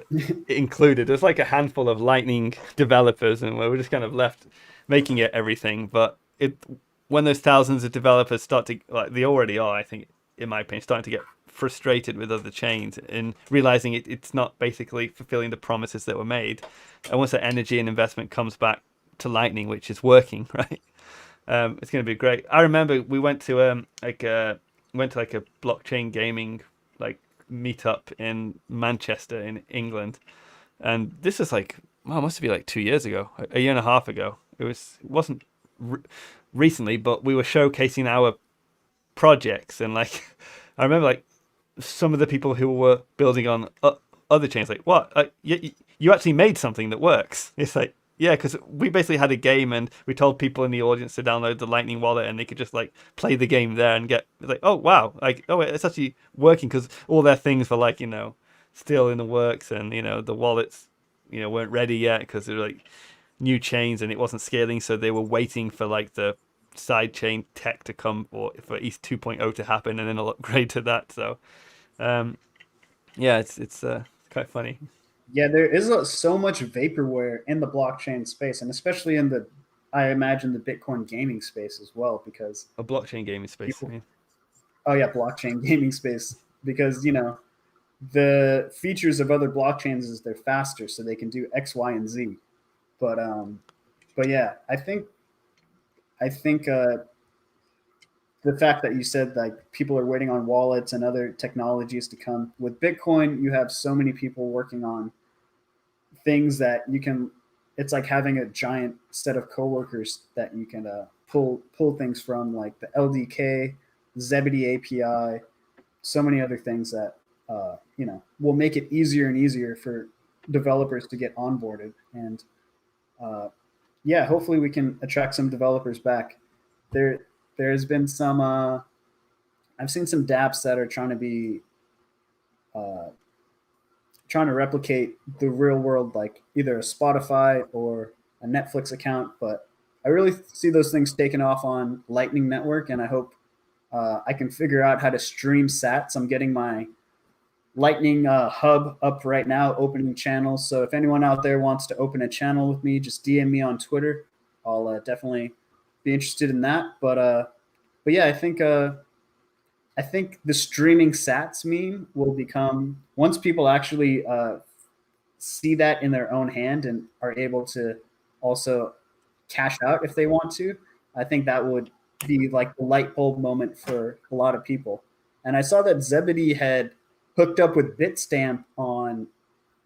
included. There's like a handful of Lightning developers, and we're just kind of left making it everything. But when those thousands of developers start to, like they already are, I think, in my opinion, starting to get frustrated with other chains and realizing it's not basically fulfilling the promises that were made. And once that energy and investment comes back to Lightning, which is working, right? It's going to be great. I remember we went to like a blockchain gaming like meetup in Manchester in England, and this is like, well, it must be like 2 years ago, a year and a half ago. It wasn't recently, but we were showcasing our projects, and like I remember like some of the people who were building on other chains, like what, you actually made something that works. It's like, yeah, because we basically had a game and we told people in the audience to download the Lightning wallet and they could just like play the game there and get like, oh wow, like, oh, it's actually working, because all their things were like, still in the works, and the wallets weren't ready yet because they're like new chains and it wasn't scaling, so they were waiting for like the side chain tech to come, or for ETH 2.0 to happen, and then I'll upgrade to that. So yeah, it's quite funny. yeah, there is so much vaporware in the blockchain space, and especially in I imagine the Bitcoin gaming space as well, because A blockchain gaming space, I people, mean. oh yeah, blockchain gaming space, because the features of other blockchains is they're faster, so they can do X, Y, and Z. But yeah, I think the fact that you said like people are waiting on wallets and other technologies to come with Bitcoin, you have so many people working on things that you can. It's like having a giant set of coworkers that you can pull things from, like the LDK, Zebedee API, so many other things that will make it easier and easier for developers to get onboarded. And uh, yeah, hopefully we can attract some developers back. There's been some. I've seen some DApps that are uh, trying to replicate the real world, like either a Spotify or a Netflix account. But I really see those things taken off on Lightning Network, and I hope I can figure out how to stream Sats. I'm getting my Lightning hub up right now, opening channels. So if anyone out there wants to open a channel with me, just DM me on Twitter. I'll definitely be interested in that. But yeah, I think the streaming Sats meme will become, once people actually see that in their own hand and are able to also cash out if they want to. I think that would be like the light bulb moment for a lot of people. And I saw that Zebedee had hooked up with Bitstamp on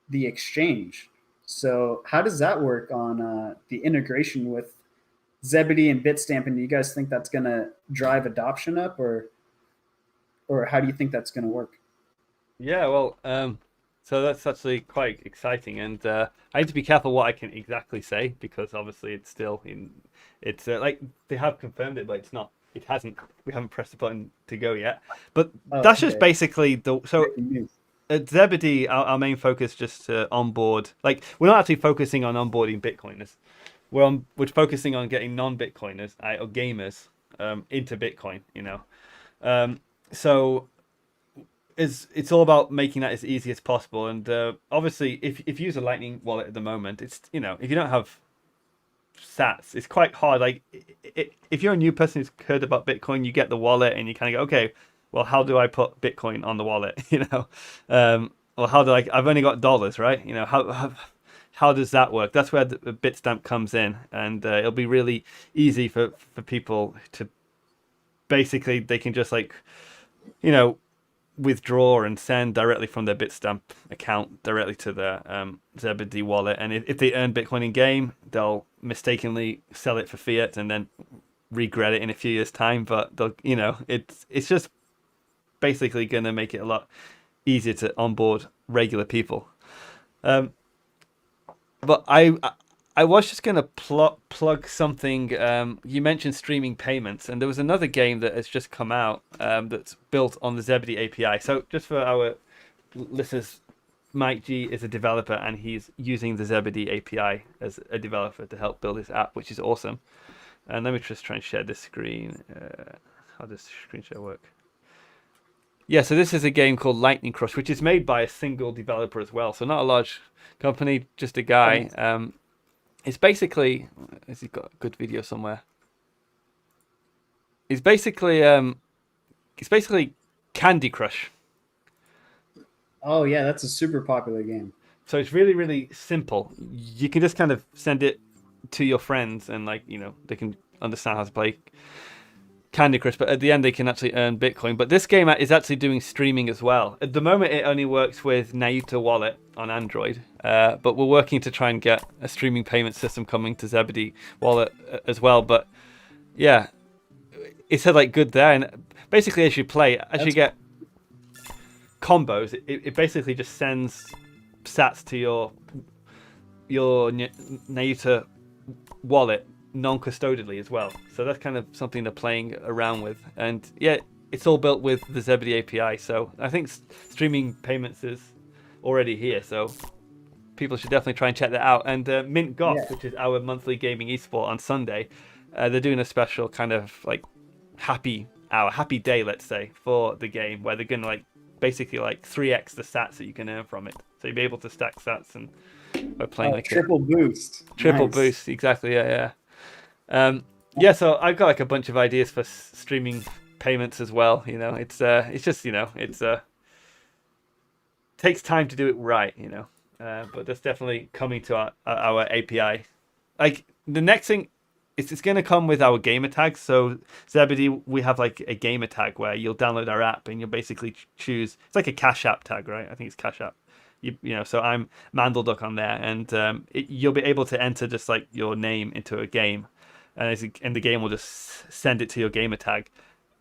the exchange. So how does that work on the integration with Zebedee and Bitstamp? And do you guys think that's going to drive adoption up, or how do you think that's going to work? Yeah, well, so that's actually quite exciting, and I need to be careful what I can exactly say because obviously it's still in. It's like they have confirmed it, but it's not. It hasn't. We haven't pressed the button to go yet. But Oh, that's just okay. basically the. So Breaking news. at Zebedee, our main focus just to onboard. Like we're not actually focusing on onboarding Bitcoiners. We're focusing on getting non-Bitcoiners or gamers into Bitcoin. So it's all about making that as easy as possible. And obviously, if you use a Lightning wallet at the moment, it's if you don't have Sats, it's quite hard. Like if you're a new person who's heard about Bitcoin, you get the wallet and you kind of go, okay, well, how do I put Bitcoin on the wallet? Well, how do I've only got dollars, right? How does that work? That's where the Bitstamp comes in, and it'll be really easy for people to basically they can just like you know withdraw and send directly from their Bitstamp account directly to their Zebedee wallet. And if they earn Bitcoin in game, they'll mistakenly sell it for fiat and then regret it in a few years' time. But they'll, it's just basically going to make it a lot easier to onboard regular people. But I was just going to plug something. You mentioned streaming payments, and there was another game that has just come out that's built on the Zebedee API. So just for our listeners, Mike G is a developer, and he's using the Zebedee API as a developer to help build this app, which is awesome. And let me just try and share this screen. How does screen share work? Yeah, so this is a game called Lightning Crush, which is made by a single developer as well. So not a large company, just a guy. It's basically, has he got a good video somewhere? It's basically Candy Crush. Oh yeah, that's a super popular game. So it's really, really simple. You can just kind of send it to your friends, and they can understand how to play Candy Crush. But at the end, they can actually earn Bitcoin. But this game is actually doing streaming as well. At the moment, it only works with Nayuta Wallet on Android. But we're working to try and get a streaming payment system coming to Zebedee Wallet as well. But yeah, it said good there. And basically, as you play, you get combos, it basically just sends sats to your Nayuta Wallet non-custodially as well. So that's kind of something they're playing around with. And yeah, it's all built with the Zebedee API. So I think streaming payments is already here. So people should definitely try and check that out. And MintGox, which is our monthly gaming esport on Sunday, they're doing a special kind of happy day, let's say, for the game, where they're going to basically 3x the sats that you can earn from it. So you'll be able to stack sats and by playing triple boost. Triple boost, exactly. Yeah. So I've got a bunch of ideas for streaming payments as well. It's just takes time to do it right. But that's definitely coming to our API. The next thing, it's going to come with our gamer tags. So Zebedee, we have a gamer tag where you'll download our app and you'll basically choose. It's like a Cash App tag, right? I think it's Cash App. So I'm Mandelduck on there, and you'll be able to enter just your name into a game, and the game will just send it to your gamer tag.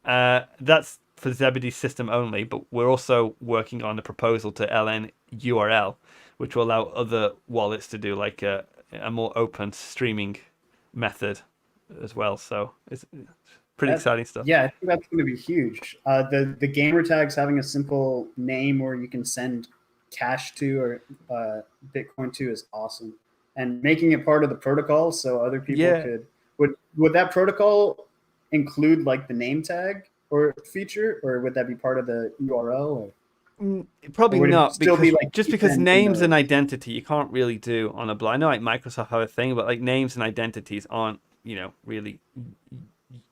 That's for Zebedee's system only, but we're also working on a proposal to LN URL, which will allow other wallets to do a more open streaming method as well. So it's pretty exciting stuff. Yeah, I think that's going to be huge. The gamer tags having a simple name where you can send cash to or Bitcoin to is awesome, and making it part of the protocol so other people would that protocol include the name tag or feature, or would that be part of the URL? Probably not, because names and identity you can't really do on a blog. I know Microsoft have a thing, but names and identities aren't really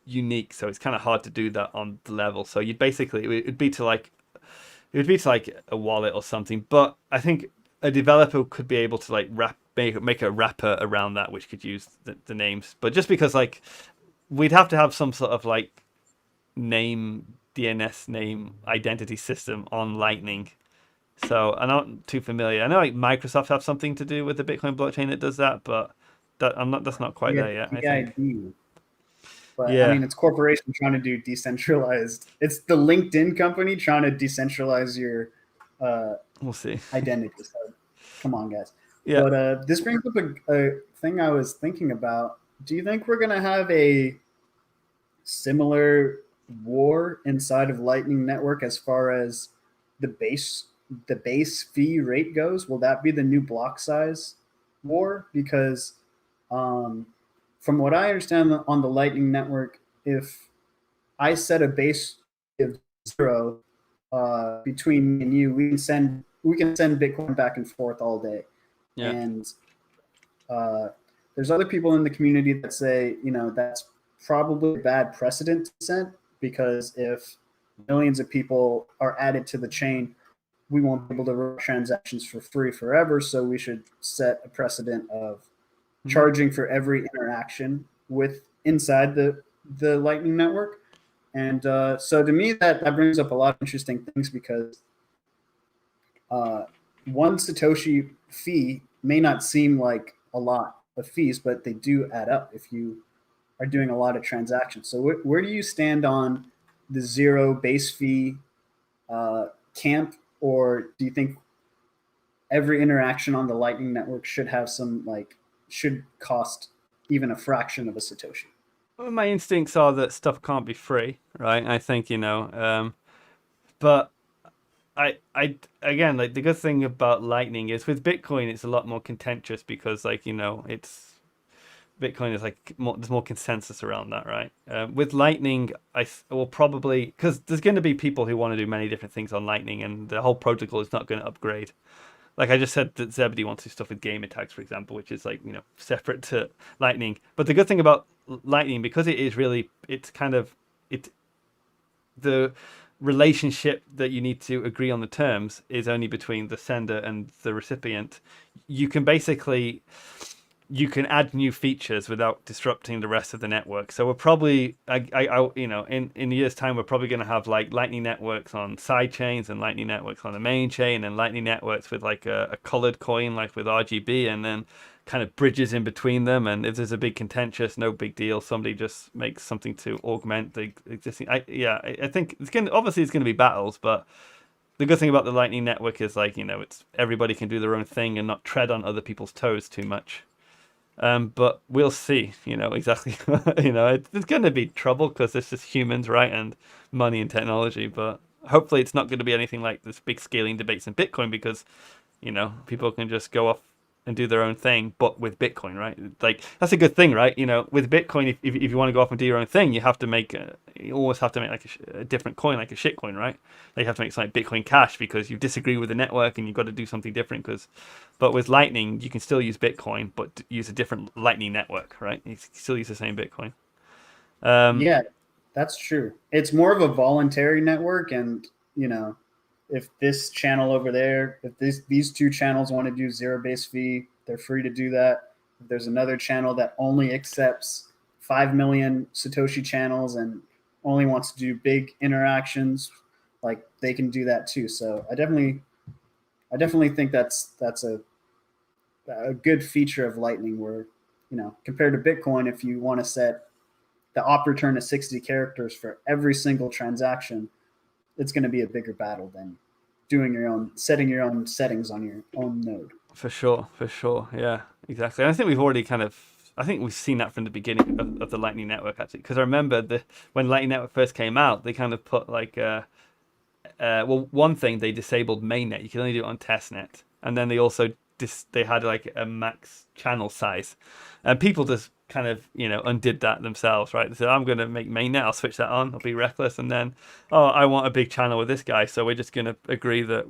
unique, so it's kind of hard to do that on the level. So you'd basically it'd be to a wallet or something. But I think a developer could be able to make a wrapper around that, which could use the names. But just because we'd have to have some sort of name DNS name identity system on Lightning. So I'm not too familiar. I know Microsoft have something to do with the Bitcoin blockchain that does that, but that's not quite there yet. I think. But I mean, it's corporation trying to do decentralized. It's the LinkedIn company trying to decentralize your we'll see identity. So come on, guys. Yeah. But this brings up a thing I was thinking about. Do you think we're gonna have a similar war inside of Lightning Network as far as the base fee rate goes? Will that be the new block size war? Because from what I understand on the Lightning Network, if I set a base of 0 between me and you, we can send Bitcoin back and forth all day. Yeah. And there's other people in the community that say, that's probably a bad precedent to set, because if millions of people are added to the chain, we won't be able to run transactions for free forever. So we should set a precedent of charging for every interaction with inside the Lightning Network. And so to me, that brings up a lot of interesting things because one Satoshi fee may not seem like a lot of fees, but they do add up if you are doing a lot of transactions. So where do you stand on the zero base fee camp, or do you think every interaction on the Lightning Network should have should cost even a fraction of a Satoshi? Well, my instincts are that stuff can't be free, right? I think, but again, like the good thing about Lightning is with Bitcoin, it's a lot more contentious because it's Bitcoin is there's more consensus around that, right? With Lightning, I will probably, because there's going to be people who want to do many different things on Lightning, and the whole protocol is not going to upgrade. Like I just said that Zebedee wants to do stuff with game attacks, for example, which is separate to Lightning. But the good thing about Lightning, because it is really, the relationship that you need to agree on the terms is only between the sender and the recipient. You can add new features without disrupting the rest of the network. So we're probably, in a year's time, we're probably going to have Lightning networks on side chains and Lightning networks on the main chain, and Lightning networks with a colored coin, with RGB, and then kind of bridges in between them. And if there's a big contentious, no big deal. Somebody just makes something to augment the existing. I think it's going to be battles, but the good thing about the Lightning network is it's everybody can do their own thing and not tread on other people's toes too much. But we'll see, exactly. There's going to be trouble because it's just humans, right? And money and technology. But hopefully it's not going to be anything like this big scaling debates in Bitcoin because, people can just go off and do their own thing, but with Bitcoin, right? That's a good thing, right? With Bitcoin, if you want to go off and do your own thing, you always have to make a different coin, like a shit coin, right? You have to make something like Bitcoin Cash because you disagree with the network and you've got to do something different. But with Lightning, you can still use Bitcoin, but use a different Lightning network, right? You can still use the same Bitcoin. Yeah, that's true. It's more of a voluntary network, and if this channel over there, if these two channels want to do zero base fee, they're free to do that. If there's another channel that only accepts 5 million Satoshi channels and only wants to do big interactions, they can do that too. So I definitely think that's a good feature of Lightning where, compared to Bitcoin, if you want to set the op return to 60 characters for every single transaction, it's going to be a bigger battle than setting your own settings on your own node. For sure. Yeah, exactly. And I think we've seen that from the beginning of the Lightning Network, actually, because I remember when Lightning Network first came out, they kind of put one thing, they disabled mainnet. You can only do it on testnet. And then they also they had a max channel size, and people just kind of undid that themselves, right? They said, I'm going to make mainnet, I'll switch that on, I'll be reckless, and then I want a big channel with this guy, so we're just going to agree that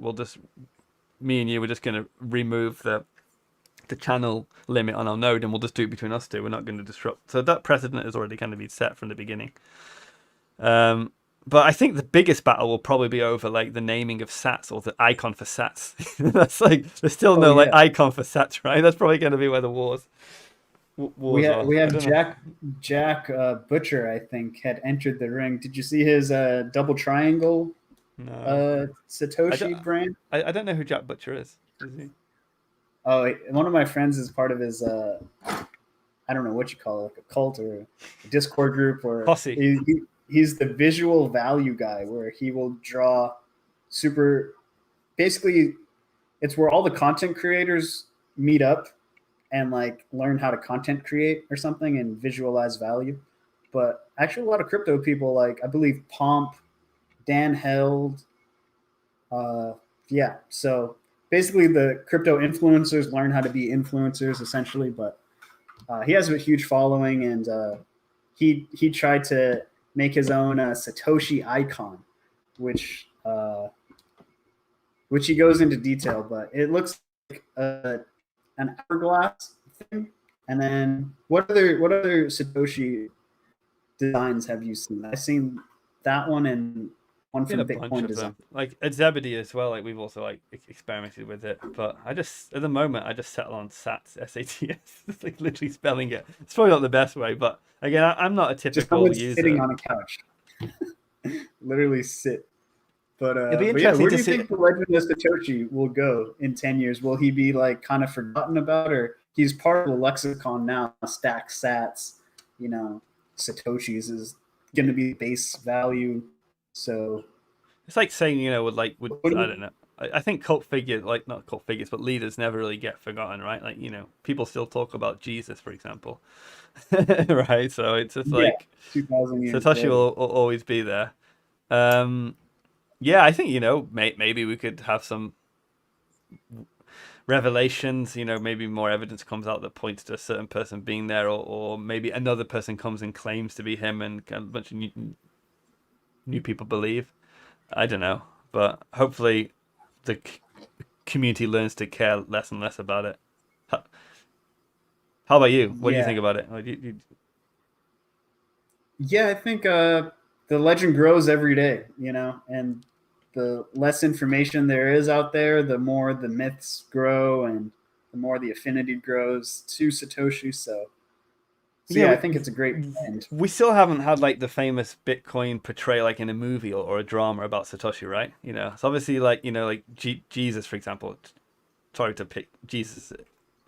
me and you, we're just going to remove the channel limit on our node, and we'll just do it between us two. We're not going to disrupt. So that precedent has already kind of been set from the beginning. But I think the biggest battle will probably be over the naming of sats, or the icon for sats. That's there's still no icon for sats, right? That's probably going to be where the wars we have Jack Butcher, I think, had entered the ring. Did you see his double triangle Satoshi brand? I don't know who Jack Butcher is. Is he? Oh, one of my friends is part of his I don't know what you call it, a cult or a Discord group, or posse. He's the visual value guy, where he will draw basically it's where all the content creators meet up and learn how to content create or something and visualize value. But actually a lot of crypto people, I believe Pomp, Dan Held, so basically the crypto influencers learn how to be influencers essentially. But he has a huge following, and he tried to make his own Satoshi icon, which he goes into detail, but it looks like an hourglass thing. And then what other Satoshi designs have you seen? I've seen that one and one from Bitcoin Design. At Zebedee as well. We've also experimented with it, but at the moment I just settle on Sats, SATS. It's literally spelling it. It's probably not the best way, but again, I'm not a typical user. Sitting on a couch. literally sit. It'd be But yeah, interesting where do to you see. think the legend of Satoshi will go in 10 years? Will he be like kind of forgotten about, or he's part of the lexicon now? Stack sats, you know, Satoshis is going to be base value. So It's like saying, would what do I you, don't know. I think cult figures, like not cult figures, but leaders never really get forgotten, right? Like, people still talk about Jesus, for example, right? So it's just yeah, like 2,000 years Satoshi later. will always be there. Um, yeah, I think maybe we could have some revelations. Maybe more evidence comes out that points to a certain person being there, or maybe another person comes and claims to be him, and a bunch of new people believe. I don't know, but hopefully the community learns to care less and less about it. How about you? What do you Yeah. think about it? Yeah, I think the legend grows every day, and the less information there is out there, the more the myths grow and the more the affinity grows to Satoshi. So Yeah, yeah, I think it's a great trend. we still haven't had like the famous Bitcoin portrayal like in a movie or a drama about Satoshi, right? So obviously like like Jesus, for example. Sorry to pick Jesus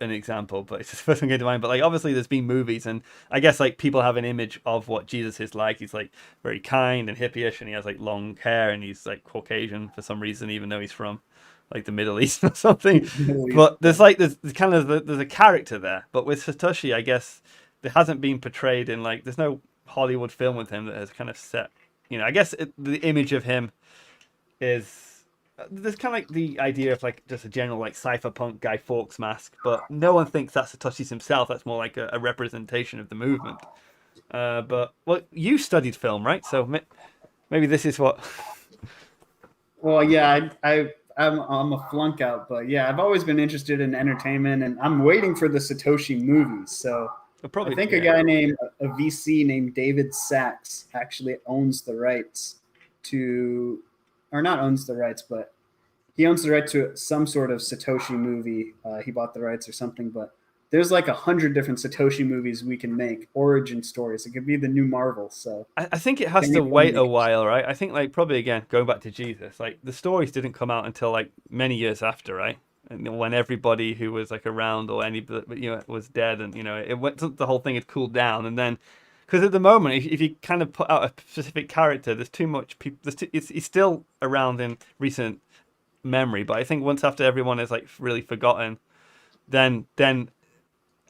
an example, but it's just the first one came to mind. But like obviously there's been movies, and I guess like people have an image of what Jesus is like. He's like very kind and hippie-ish, and he has like long hair, and he's like Caucasian for some reason, even though he's from like the Middle East or something. Middle East, But there's kind of there's a character there. But with Satoshi, I guess there hasn't been portrayed in like there's no Hollywood film with him that has kind of set. I guess the image of him is there's kind of like the idea of like just a general like cypherpunk Guy Fawkes mask, but no one thinks that's Satoshi's himself. That's more like a representation of the movement. But well, you studied film, right? So maybe this is what. well, yeah, I'm a flunk out, but yeah, I've always been interested in entertainment, and I'm waiting for the Satoshi movies. So I Probably think a yeah. guy named a VC named David Sachs actually owns the rights to, or not owns the rights, but he owns the right to some sort of Satoshi movie. He bought the rights or something, but there's like 100 different Satoshi movies we can make, origin stories. It could be the new Marvel. So I think it has any to wait a filmmakers. while, right? I think like probably again going back to Jesus, like the stories didn't come out until like many years after, right? And when everybody who was like around or any was dead, and it went the whole thing had cooled down, and then because at the moment, if you kind of put out a specific character, there's too much people. It's still around in recent memory, but I think once after everyone is like really forgotten, then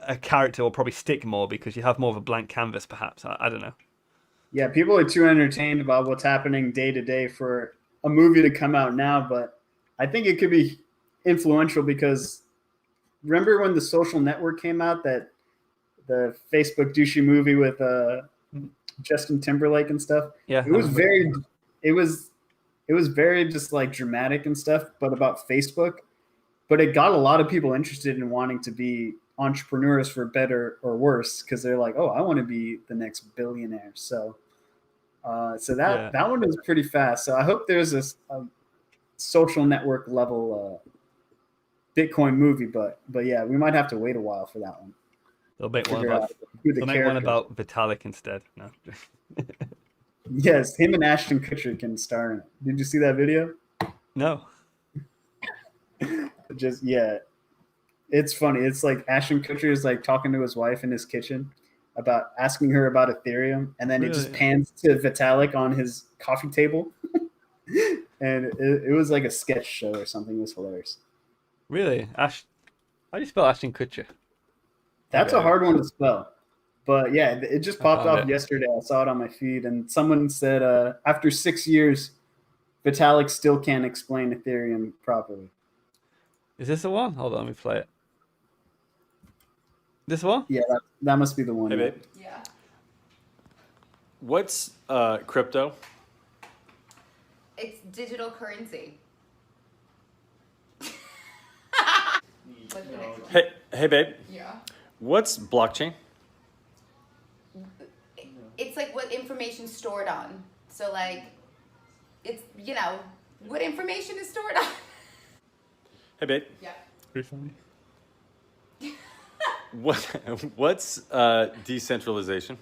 a character will probably stick more because you have more of a blank canvas, perhaps. I don't know. Yeah, people are too entertained about what's happening day to day for a movie to come out now, but I think it could be influential because remember when the Social Network came out, that the Facebook douchey movie with Justin Timberlake and stuff. Yeah, It I was remember. very, it was, it was very just like dramatic and stuff, but about Facebook. But it got a lot of people interested in wanting to be entrepreneurs for better or worse because they're like, oh, I want to be the next billionaire. So that Yeah, that one was pretty fast. So I hope there's a social network level Bitcoin movie, but yeah, we might have to wait a while for that one. they'll make one Figure about out who the they'll make one characters. about Vitalik instead. No. Yes, him and Ashton Kutcher can star in it. Did you see that video? No. Just yeah, it's funny. It's like Ashton Kutcher is like talking to his wife in his kitchen about asking her about Ethereum, and then it just Really? pans to Vitalik on his coffee table, and it was like a sketch show or something. It was hilarious. Really? How do you spell Ashton Kutcher? That's a hard one to spell, but yeah, it just I popped found off it. yesterday. I saw it on my feed, and someone said after 6 years, Vitalik still can't explain Ethereum properly. Is this the one? Hold on, let me play it. This one? Yeah, that must be the one. Hey, Yeah. babe. Yeah. What's crypto? It's digital currency. What's the next one? Hey, babe. Yeah. What's blockchain? It's like what information's stored on. So like, it's what information is stored on. Hey, babe. Yeah. Recently. What's decentralization?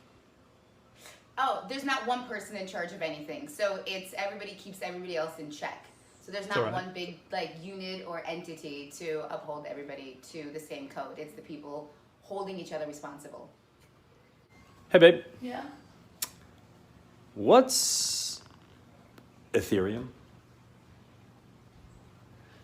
Oh, there's not one person in charge of anything. So it's everybody keeps everybody else in check. So there's not one big like unit or entity to uphold everybody to the same code. It's the people holding each other responsible. Hey, babe. Yeah. What's Ethereum?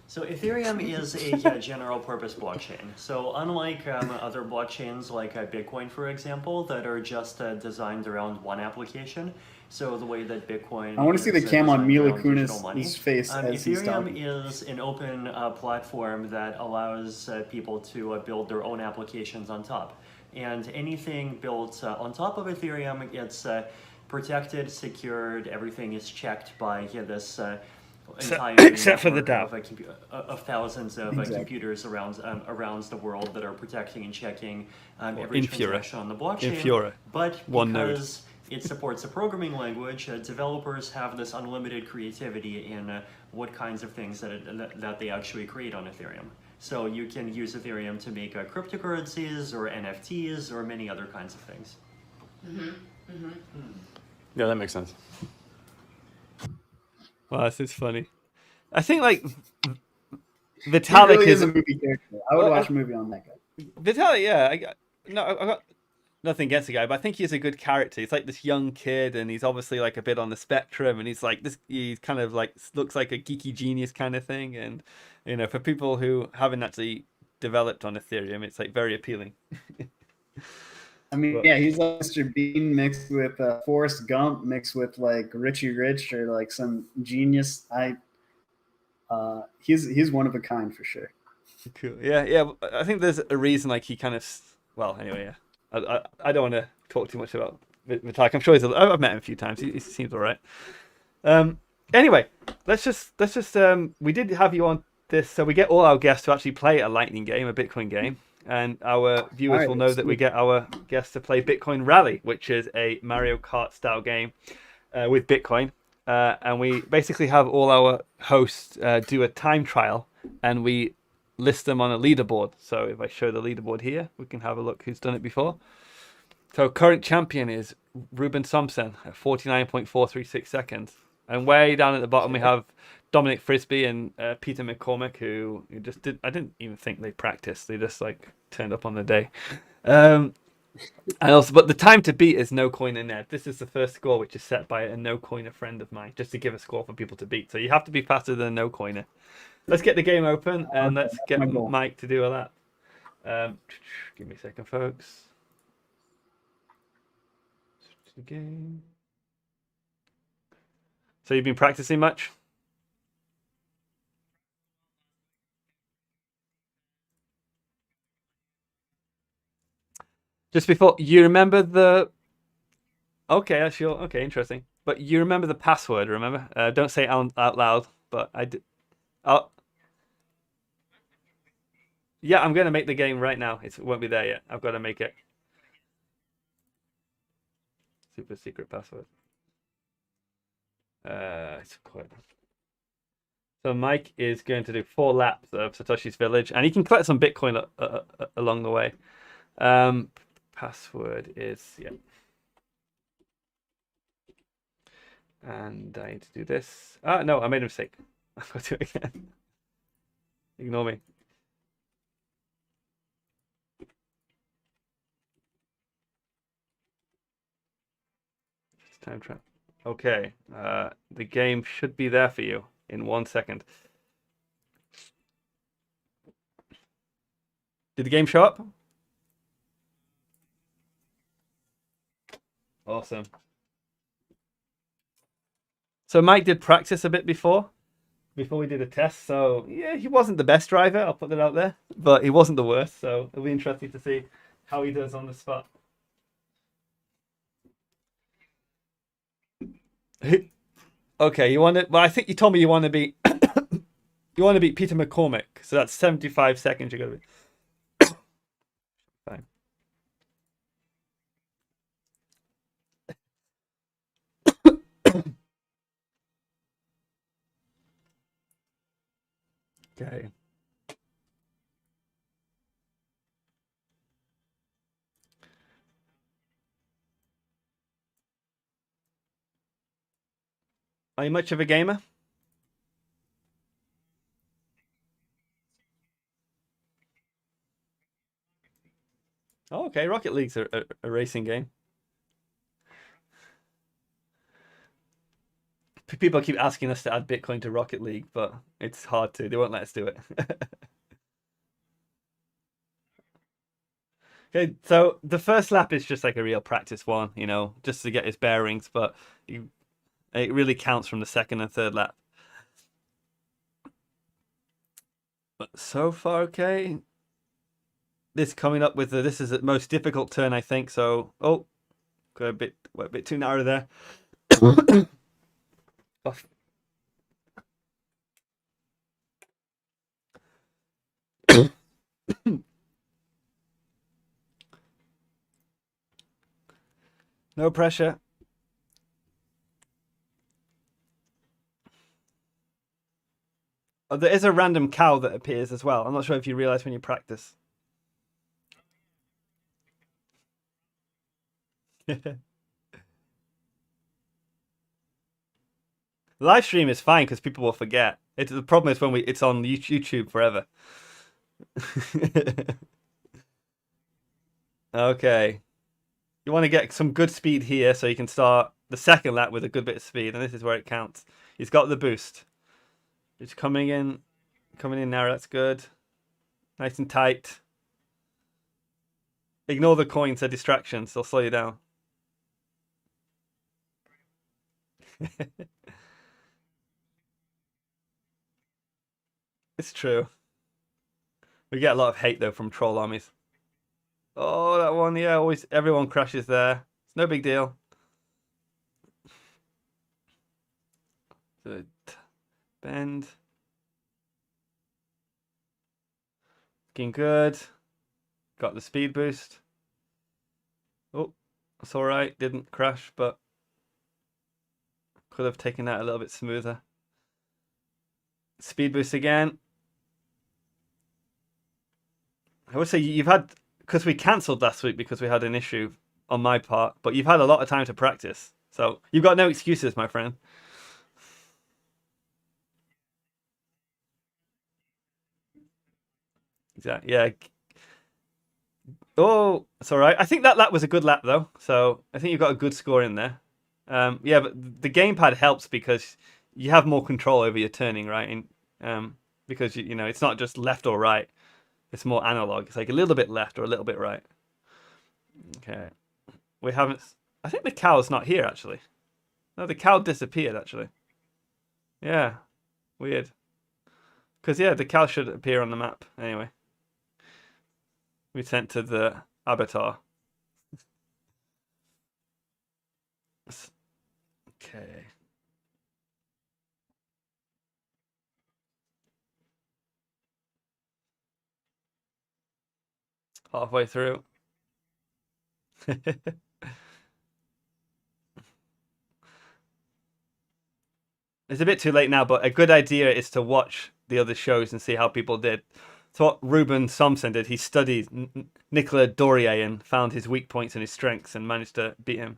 So Ethereum is a general purpose blockchain. So unlike other blockchains like Bitcoin, for example, that are just designed around one application, so the way that Bitcoin I want to see the cam on Mila Kunis's face as he's talking. Ethereum is an open platform that allows people to build their own applications on top. And anything built on top of Ethereum, it's protected, secured, everything is checked by this entire except for the network DAO. of thousands of computers around the world that are protecting and checking every transaction on the blockchain. But because it supports a programming language, developers have this unlimited creativity in what kinds of things that they actually create on Ethereum. So you can use Ethereum to make cryptocurrencies or NFTs or many other kinds of things. Yeah, that makes sense. Wow, this is funny. I think like Vitalik he really is a movie character. I would watch a movie on that guy. Vitalik, yeah. I got nothing against the guy, but I think he's a good character. He's like this young kid, and he's obviously like a bit on the spectrum, and he's like this. He's kind of like looks like a geeky genius kind of thing, and you know, for people who haven't actually developed on Ethereum, it's like very appealing. I mean, yeah, he's like Mr. Bean mixed with Forrest Gump mixed with like Richie Rich or like some genius. He's one of a kind for sure. Cool. Yeah. I think there's a reason like he kind of. Well, anyway, yeah. I don't want to talk too much about Vitalik. I'm sure I've met him a few times. He seems all right. Anyway, let's just we did have you on this, so we get all our guests to actually play a Lightning game, a Bitcoin game. And our viewers will know that we get our guests to play Bitcoin Rally, which is a Mario Kart style game with Bitcoin. And we basically have all our hosts do a time trial, and we list them on a leaderboard. So if I show the leaderboard here, we can have a look who's done it before. So current champion is Ruben Thompson at 49.436 seconds. And way down at the bottom, we have Dominic Frisby and Peter McCormick, who just did. I didn't even think they practiced. They just like turned up on the day. And also, but the time to beat is No Coiner Ned. This is the first score which is set by a No Coiner friend of mine, just to give a score for people to beat. So you have to be faster than No Coiner. Let's get the game open and let's get Mike to do all that. Give me a second, folks. Switch the game. So you've been practicing much? Just before, you remember the... Okay, that's your... Okay, interesting. But you remember the password, remember? Don't say it out loud, but I did... Yeah, I'm going to make the game right now. It won't be there yet. I've got to make it. Super secret password. It's quite... So Mike is going to do 4 laps of Satoshi's Village, and he can collect some Bitcoin along the way. Password is and I need to do this. No, I made a mistake. I've got to do it again. Ignore me. It's time trap. Okay, the game should be there for you in 1 second. Did the game show up? Awesome. So Mike did practice a bit before we did a test. So yeah, he wasn't the best driver, I'll put that out there, but he wasn't the worst. So it'll be interesting to see how he does on the spot. Okay, you want to? Well, I think you told me you want to beat Peter McCormick. So that's 75 seconds. You got to be fine. Okay. Are you much of a gamer? Oh, okay. Rocket League's a racing game. People keep asking us to add Bitcoin to Rocket League, but it's hard to. They won't let us do it. Okay, so the first lap is just like a real practice one, just to get his bearings, but it really counts from the second and third lap. But so far, okay. This coming up with this is the most difficult turn, I think. So, got a bit too narrow there. Off. No pressure. Oh, there is a random cow that appears as well. I'm not sure if you realize when you practice. Live stream is fine because people will forget. The problem is when it's on YouTube forever. Okay. You want to get some good speed here so you can start the second lap with a good bit of speed, and this is where it counts. He's got the boost. It's coming in now. That's good. Nice and tight. Ignore the coins; they're distractions. They'll slow you down. It's true. We get a lot of hate though from troll armies. Oh, that one, yeah, always everyone crashes there. It's no big deal. Good. Bend. Looking good. Got the speed boost. Oh, that's all right. Didn't crash, but could have taken that a little bit smoother. Speed boost again. I would say you've had, because we cancelled last week because we had an issue on my part, but you've had a lot of time to practice. So you've got no excuses, my friend. Exactly. Yeah. Oh, it's all right. I think that lap was a good lap, though. So I think you've got a good score in there. Yeah, but the gamepad helps because you have more control over your turning, right? And because it's not just left or right. It's more analog. It's like a little bit left or a little bit right. Okay. We haven't... I think the cow's not here, actually. No, the cow disappeared, actually. Yeah. Weird. Because, yeah, the cow should appear on the map. Anyway. We sent to the avatar. Okay. Halfway through. It's a bit too late now, but a good idea is to watch the other shows and see how people did. So what Ruben Somsen did, he studied Nicolas Dorier and found his weak points and his strengths and managed to beat him.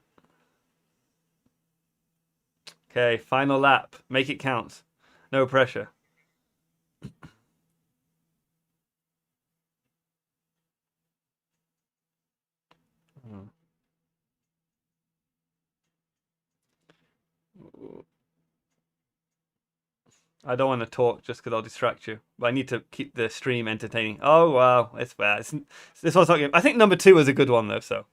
Okay, final lap. Make it count. No pressure. I don't want to talk just because I'll distract you, but I need to keep the stream entertaining. Oh wow, it's bad. This one's not good. I think number 2 was a good one though. So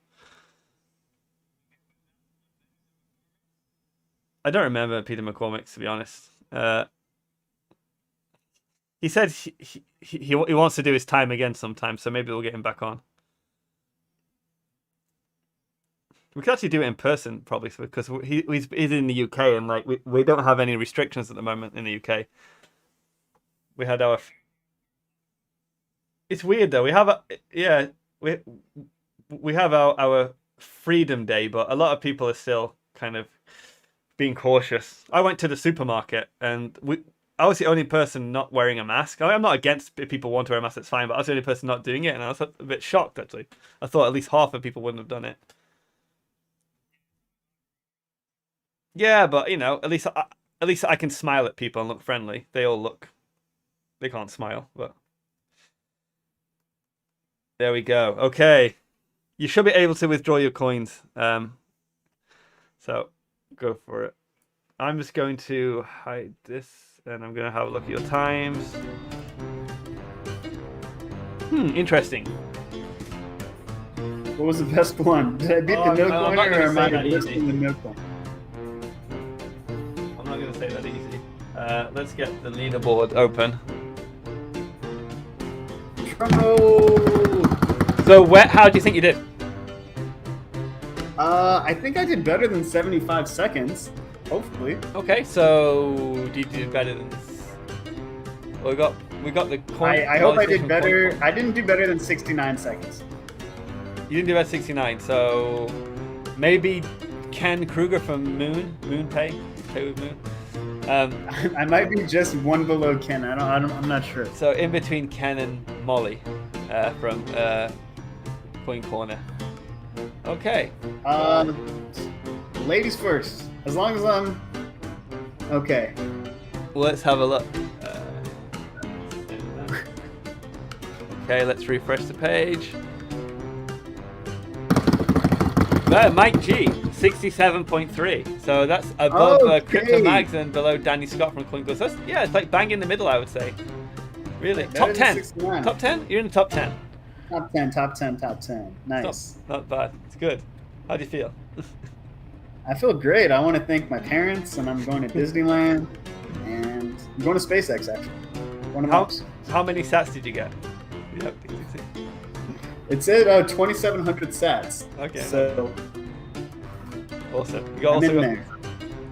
I don't remember Peter McCormick, to be honest. He said he wants to do his time again sometime, so maybe we'll get him back on. We could actually do it in person, probably, because he's in the UK, and like we don't have any restrictions at the moment in the UK. We had our... It's weird though. We have we have our Freedom Day, but a lot of people are still kind of being cautious. I went to the supermarket, and I was the only person not wearing a mask. I'm not against if people want to wear a mask, that's fine, but I was the only person not doing it, and I was a bit shocked actually. I thought at least half of people wouldn't have done it. Yeah, but at least at least I can smile at people and look friendly. They can't smile, but there we go. Okay. You should be able to withdraw your coins. So go for it. I'm just going to hide this and I'm going to have a look at your times. Interesting. What was the best one? Did I beat the no coiner or am I listing the no coin? I'm not going to say that easy. Let's get the leaderboard open. So how do you think you did? I think I did better than 75 seconds. Hopefully. Okay, so did you do better than? Well, we got the coin. I hope I did better. I didn't do better than 69 seconds. You didn't do about 69, so maybe Ken Kruger from MoonPay with Moon. I might be just one below Ken. I'm not sure. So in between Ken and Molly from Coin Corner. Okay. Ladies first. As long as I'm okay. Let's have a look. Okay, let's refresh the page. No, Mike G, 67.3 So that's above Crypto Mags and below Danny Scott from Coin Corner. So it's like bang in the middle, I would say. Really, top 10. Top 10? You're in the top 10. Top 10. Nice. Not bad. It's good. How do you feel? I feel great. I want to thank my parents, and I'm going to Disneyland, and I'm going to SpaceX, actually. How many sats did you get? It said 2,700 sats. Okay. So awesome. You also got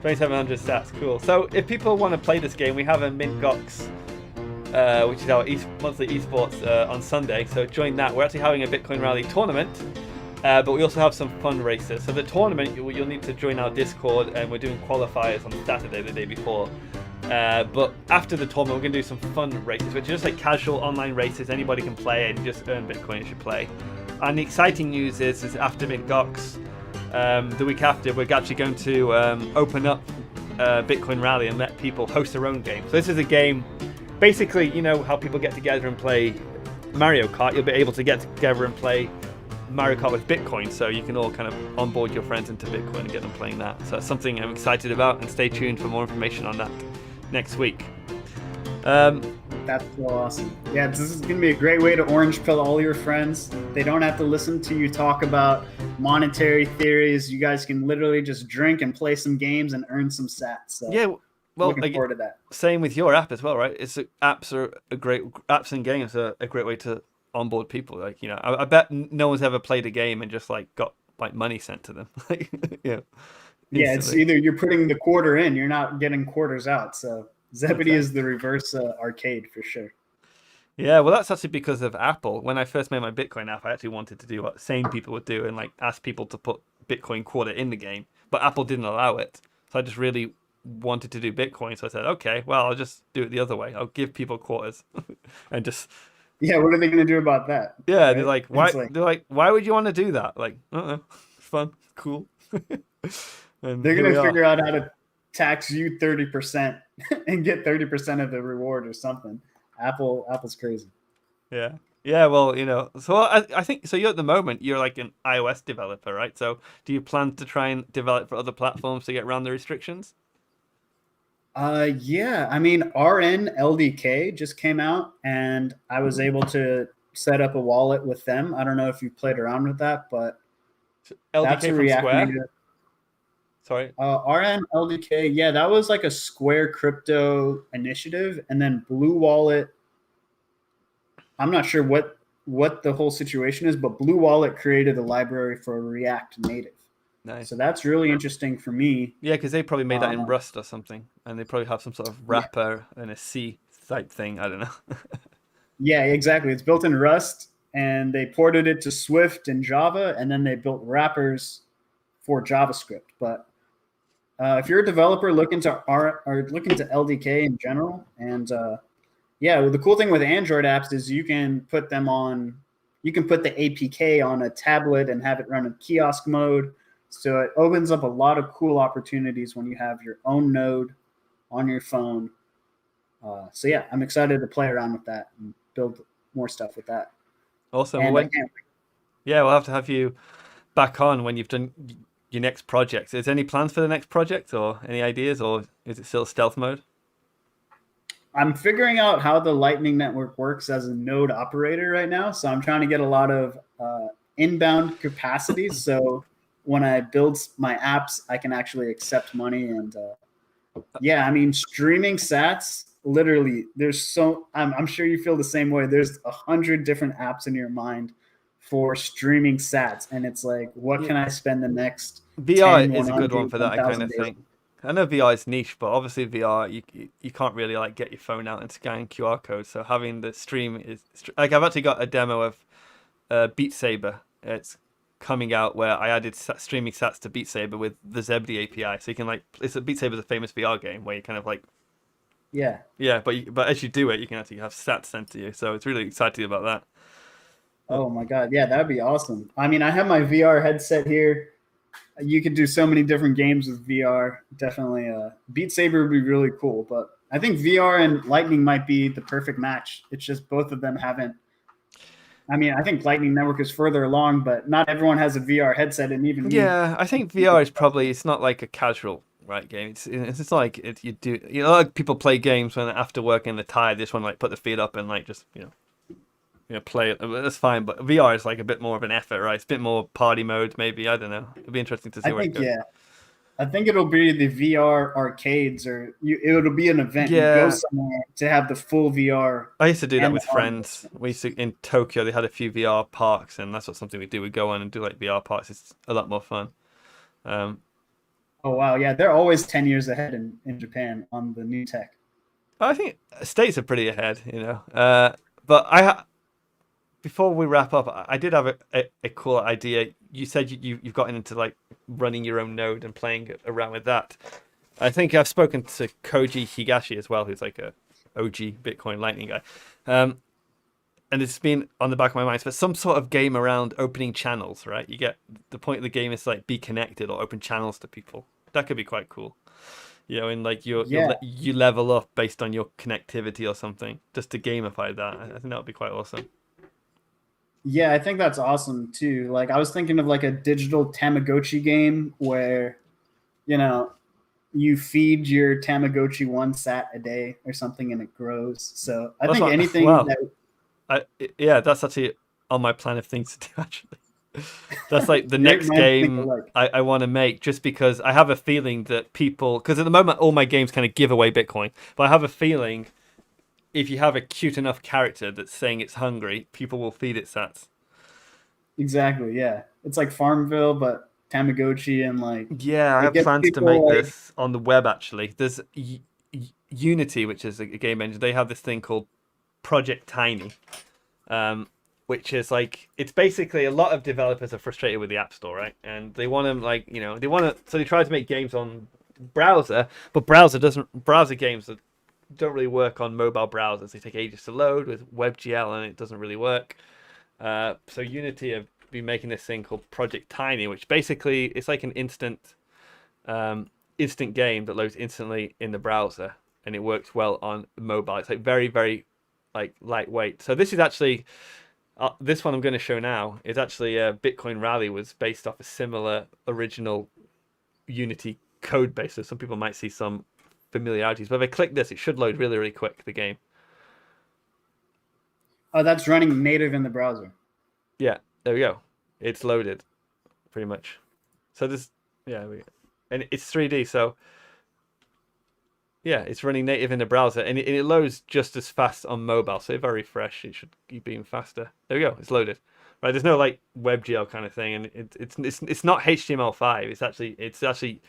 2,700 sats. Cool. So if people want to play this game, we have a MintGox, which is our monthly esports on Sunday. So join that. We're actually having a Bitcoin Rally tournament. But we also have some fun races. So the tournament, you'll need to join our Discord, and we're doing qualifiers on Saturday, the day before. But after the tournament, we're going to do some fun races, which are just like casual online races. Anybody can play and just earn Bitcoin if you play. And the exciting news is after MintGox, the week after, we're actually going to open up Bitcoin Rally and let people host their own game. So this is a game, basically, you know how people get together and play Mario Kart. You'll be able to get together and play Mario Kart with Bitcoin, so you can all kind of onboard your friends into Bitcoin and get them playing that. So that's something I'm excited about, and stay tuned for more information on that next week. That's so awesome. Yeah, this is going to be a great way to orange pill all your friends. They don't have to listen to you talk about monetary theories. You guys can literally just drink and play some games and earn some sats. So yeah, well, looking forward to that. Same with your app as well, right? Apps and games are a great way to onboard people. Like, you know, I bet no one's ever played a game and just like got like money sent to them. Like, yeah, it's either you're putting the quarter in, you're not getting quarters out. So Zebedee is the reverse arcade for sure. Yeah, well, that's actually because of Apple. When I first made my Bitcoin app, I actually wanted to do what sane people would do and like ask people to put Bitcoin quarter in the game, but Apple didn't allow it. So I just really wanted to do Bitcoin. So I said, okay, well, I'll just do it the other way. I'll give people quarters and just. Yeah, what are they going to do about that? Yeah, right? They're like, why? They're like, why would you want to do that? Like, it's fun, cool. And they're going to figure out how to tax you 30% and get 30% of the reward or something. Apple's crazy. Yeah. Well, you know, so I think so. You're at the moment, you're like an iOS developer, right? So, do you plan to try and develop for other platforms to get around the restrictions? Yeah. I mean, RN LDK just came out, and I was able to set up a wallet with them. I don't know if you played around with that, but LDK that's a from React Square? native. Sorry. RN LDK. Yeah, that was like a Square crypto initiative, and then Blue Wallet. I'm not sure what the whole situation is, but Blue Wallet created a library for React Native. Nice. So that's really interesting for me. Yeah, because they probably made that in Rust or something, and they probably have some sort of wrapper and a C type thing. I don't know. Yeah, exactly. It's built in Rust, and they ported it to Swift and Java, and then they built wrappers for JavaScript. But if you're a developer looking to LDK in general, and the cool thing with Android apps is you can put the APK on a tablet and have it run in kiosk mode. So it opens up a lot of cool opportunities when you have your own node on your phone. So yeah, I'm excited to play around with that and build more stuff with that. Awesome. And we'll have to have you back on when you've done your next project. Is there any plans for the next project or any ideas, or is it still stealth mode? I'm figuring out how the Lightning Network works as a node operator right now. So I'm trying to get a lot of inbound capacity. So when I build my apps, I can actually accept money. And yeah, I mean, streaming sats, literally, I'm sure you feel the same way. There's 100 different apps in your mind for streaming sats. And it's like, what can I spend the next VR 10, is a good one for that, I kind of think. I know VR is niche, but obviously VR, you can't really like get your phone out and scan QR codes. So having the stream is like, I've actually got a demo of Beat Saber. It's coming out where I added streaming sats to Beat Saber with the Zebedee API. So you can Beat Saber is a famous VR game where you kind of like but as you do it, you can actually have stats sent to you. So it's really exciting about that. Oh my god, yeah, that'd be awesome. I mean, I have my VR headset here. You could do so many different games with VR. Definitely, Beat Saber would be really cool. But I think VR and Lightning might be the perfect match. It's just both of them haven't. I mean, I think Lightning Network is further along, but not everyone has a VR headset, and even I think VR is probably, it's not like a casual game. It's like a lot of people play games when after work and they're tired. They just want to like put their feet up and like just play it. That's fine, but VR is like a bit more of an effort, right? It's a bit more party mode, maybe. I don't know. It'll be interesting to see where it goes. Yeah, I think it'll be the VR arcades, or it'll be an event. You go somewhere to have the full VR. I used to do that with friends. We used to, in Tokyo, they had a few VR parks, and that's something we do. We go on and do like VR parks. It's a lot more fun. Oh wow, yeah, they're always 10 years ahead in Japan on the new tech. I think States are pretty ahead, but before we wrap up, I did have a cool idea. You said you've gotten into like running your own node and playing around with that. I think I've spoken to Koji Higashi as well, who's like a OG Bitcoin Lightning guy. And it's been on the back of my mind. But some sort of game around opening channels, right? You get the point of the game is like be connected or open channels to people. That could be quite cool. And like you level up based on your connectivity or something, just to gamify that. I think that would be quite awesome. Yeah, I think that's awesome too. Like I was thinking of like a digital Tamagotchi game where, you feed your Tamagotchi 1 sat a day or something and it grows. So I think anything that's actually on my plan of things to do, actually. That's like the next game I want to make, just because I have a feeling that people, because at the moment all my games kind of give away Bitcoin, but I have a feeling if you have a cute enough character that's saying it's hungry, people will feed it sats. Exactly, yeah. It's like Farmville, but Tamagotchi and like... Yeah, I have plans to make this on the web, actually. There's Unity, which is a game engine. They have this thing called Project Tiny, which is like... It's basically a lot of developers are frustrated with the App Store, right? And they want to, so they try to make games on browser, but browser games don't really work on mobile browsers. They take ages to load with WebGL, and it doesn't really work. So Unity have been making this thing called Project Tiny, which basically it's like an instant game that loads instantly in the browser, and it works well on mobile. It's like very, very like lightweight. So this is actually this one I'm going to show now is actually Bitcoin Rally was based off a similar original Unity code base. So some people might see some familiarities, but if I click this, it should load really, really quick, the game. Oh, that's running native in the browser. Yeah, there we go. It's loaded, pretty much. So this, and it's 3D, so yeah, it's running native in the browser, and it loads just as fast on mobile. So if I refresh, it should be even faster. There we go, it's loaded. Right, there's no like WebGL kind of thing, and it's not HTML5. It's actually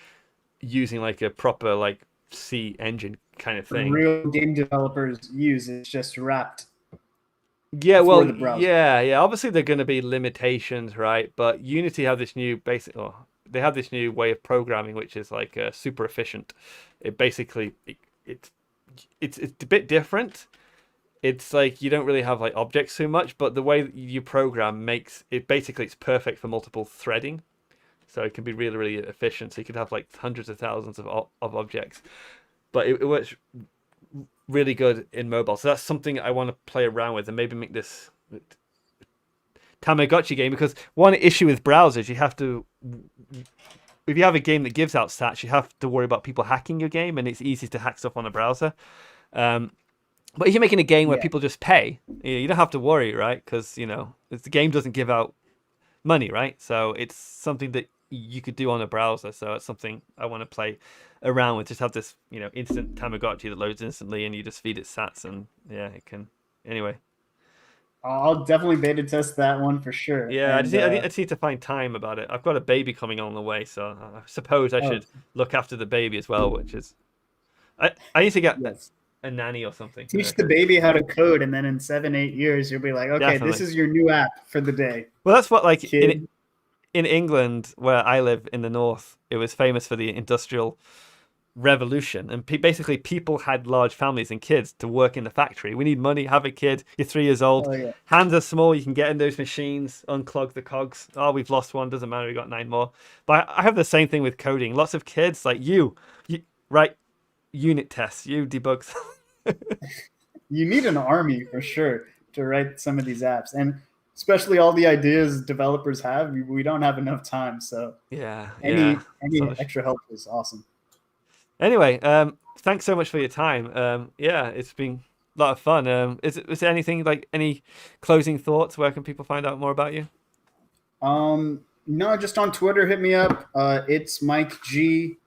using like a proper like C engine kind of thing. Real game developers use it's just wrapped. Yeah, well, yeah. Obviously, there are going to be limitations, right? But Unity have this new they have this new way of programming, which is like super efficient. It basically it's a bit different. It's like you don't really have like objects too much, but the way you program makes it basically it's perfect for multiple threading. So it can be really, really efficient. So you could have like hundreds of thousands of objects. but it works really good in mobile. So that's something I want to play around with and maybe make this Tamagotchi game, because one issue with browsers, you have to, if you have a game that gives out stats, you have to worry about people hacking your game, and it's easy to hack stuff on a browser. But if you're making a game where people just pay, you don't have to worry, right? Because, the game doesn't give out money, right? So it's something that you could do on a browser. So it's something I want to play around with. Just have this, instant Tamagotchi that loads instantly, and you just feed it sats, and it can. Anyway. I'll definitely beta test that one for sure. Yeah, I just need to find time about it. I've got a baby coming on the way, so I suppose I should look after the baby as well, which is... I need to get a nanny or something. Teach the baby how to code, and then in 7-8 years, you'll be like, okay, definitely. This is your new app for the day. Well, that's what, like, in England, where I live in the north, it was famous for the Industrial Revolution, and basically people had large families and kids to work in the factory. We need money, have a kid, you're 3 years old, hands are small, you can get in those machines, unclog the cogs. Oh, we've lost one, doesn't matter, we got 9 more. But I have the same thing with coding. Lots of kids, like you write unit tests, you debug. You need an army for sure to write some of these apps, and especially all the ideas developers have, we don't have enough time. So any extra help is awesome. Anyway, thanks so much for your time. It's been a lot of fun. Is there anything, like, any closing thoughts? Where can people find out more about you? No, just on Twitter, hit me up. It's Mike G.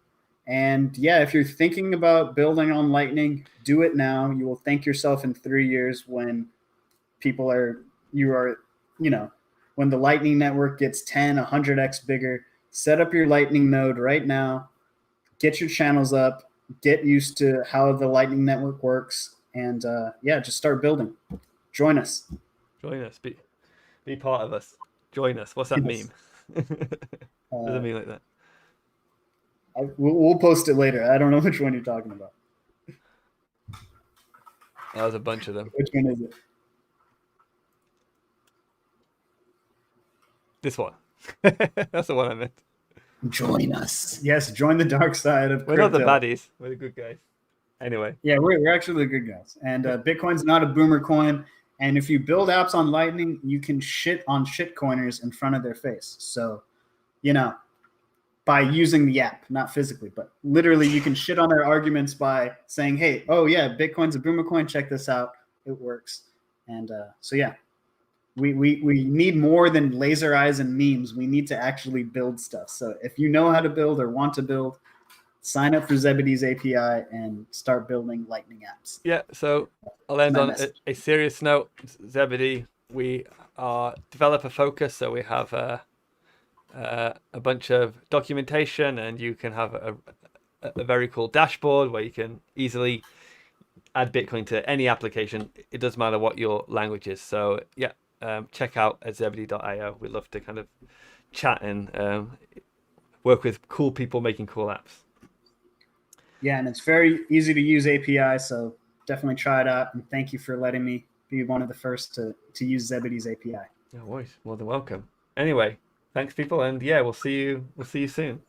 And if you're thinking about building on Lightning, do it now. You will thank yourself in 3 years when when the Lightning network gets 10, 100x bigger. Set up your Lightning node right now. Get your channels up, get used to how the Lightning network works, and just start building. Join us. Be part of us. Join us. What's that meme? Does it mean like that? We'll post it later. I don't know which one you're talking about. That was a bunch of them. Which one is it? This one. That's the one I meant. Join us. Yes, join the dark side of crypto. We're not the baddies. We're the good guys. Anyway. Yeah, we're actually the good guys. And Bitcoin's not a boomer coin. And if you build apps on Lightning, you can shit on shitcoiners in front of their face. So, by using the app, not physically, but literally you can shit on their arguments by saying, hey, Bitcoin's a boomer coin. Check this out. It works. And we need more than laser eyes and memes. We need to actually build stuff. So if you know how to build or want to build, sign up for Zebedee's API and start building Lightning apps. Yeah, so I'll end on a serious note. Zebedee, we are developer focused, so we have a bunch of documentation, and you can have a very cool dashboard where you can easily add Bitcoin to any application. It doesn't matter what your language is. So check out at zebedee.io. We'd love to kind of chat and work with cool people making cool apps. Yeah, and it's very easy to use API, so definitely try it out. And thank you for letting me be one of the first to use Zebedee's API. No worries. More than welcome. Anyway, thanks people, and we'll see you soon.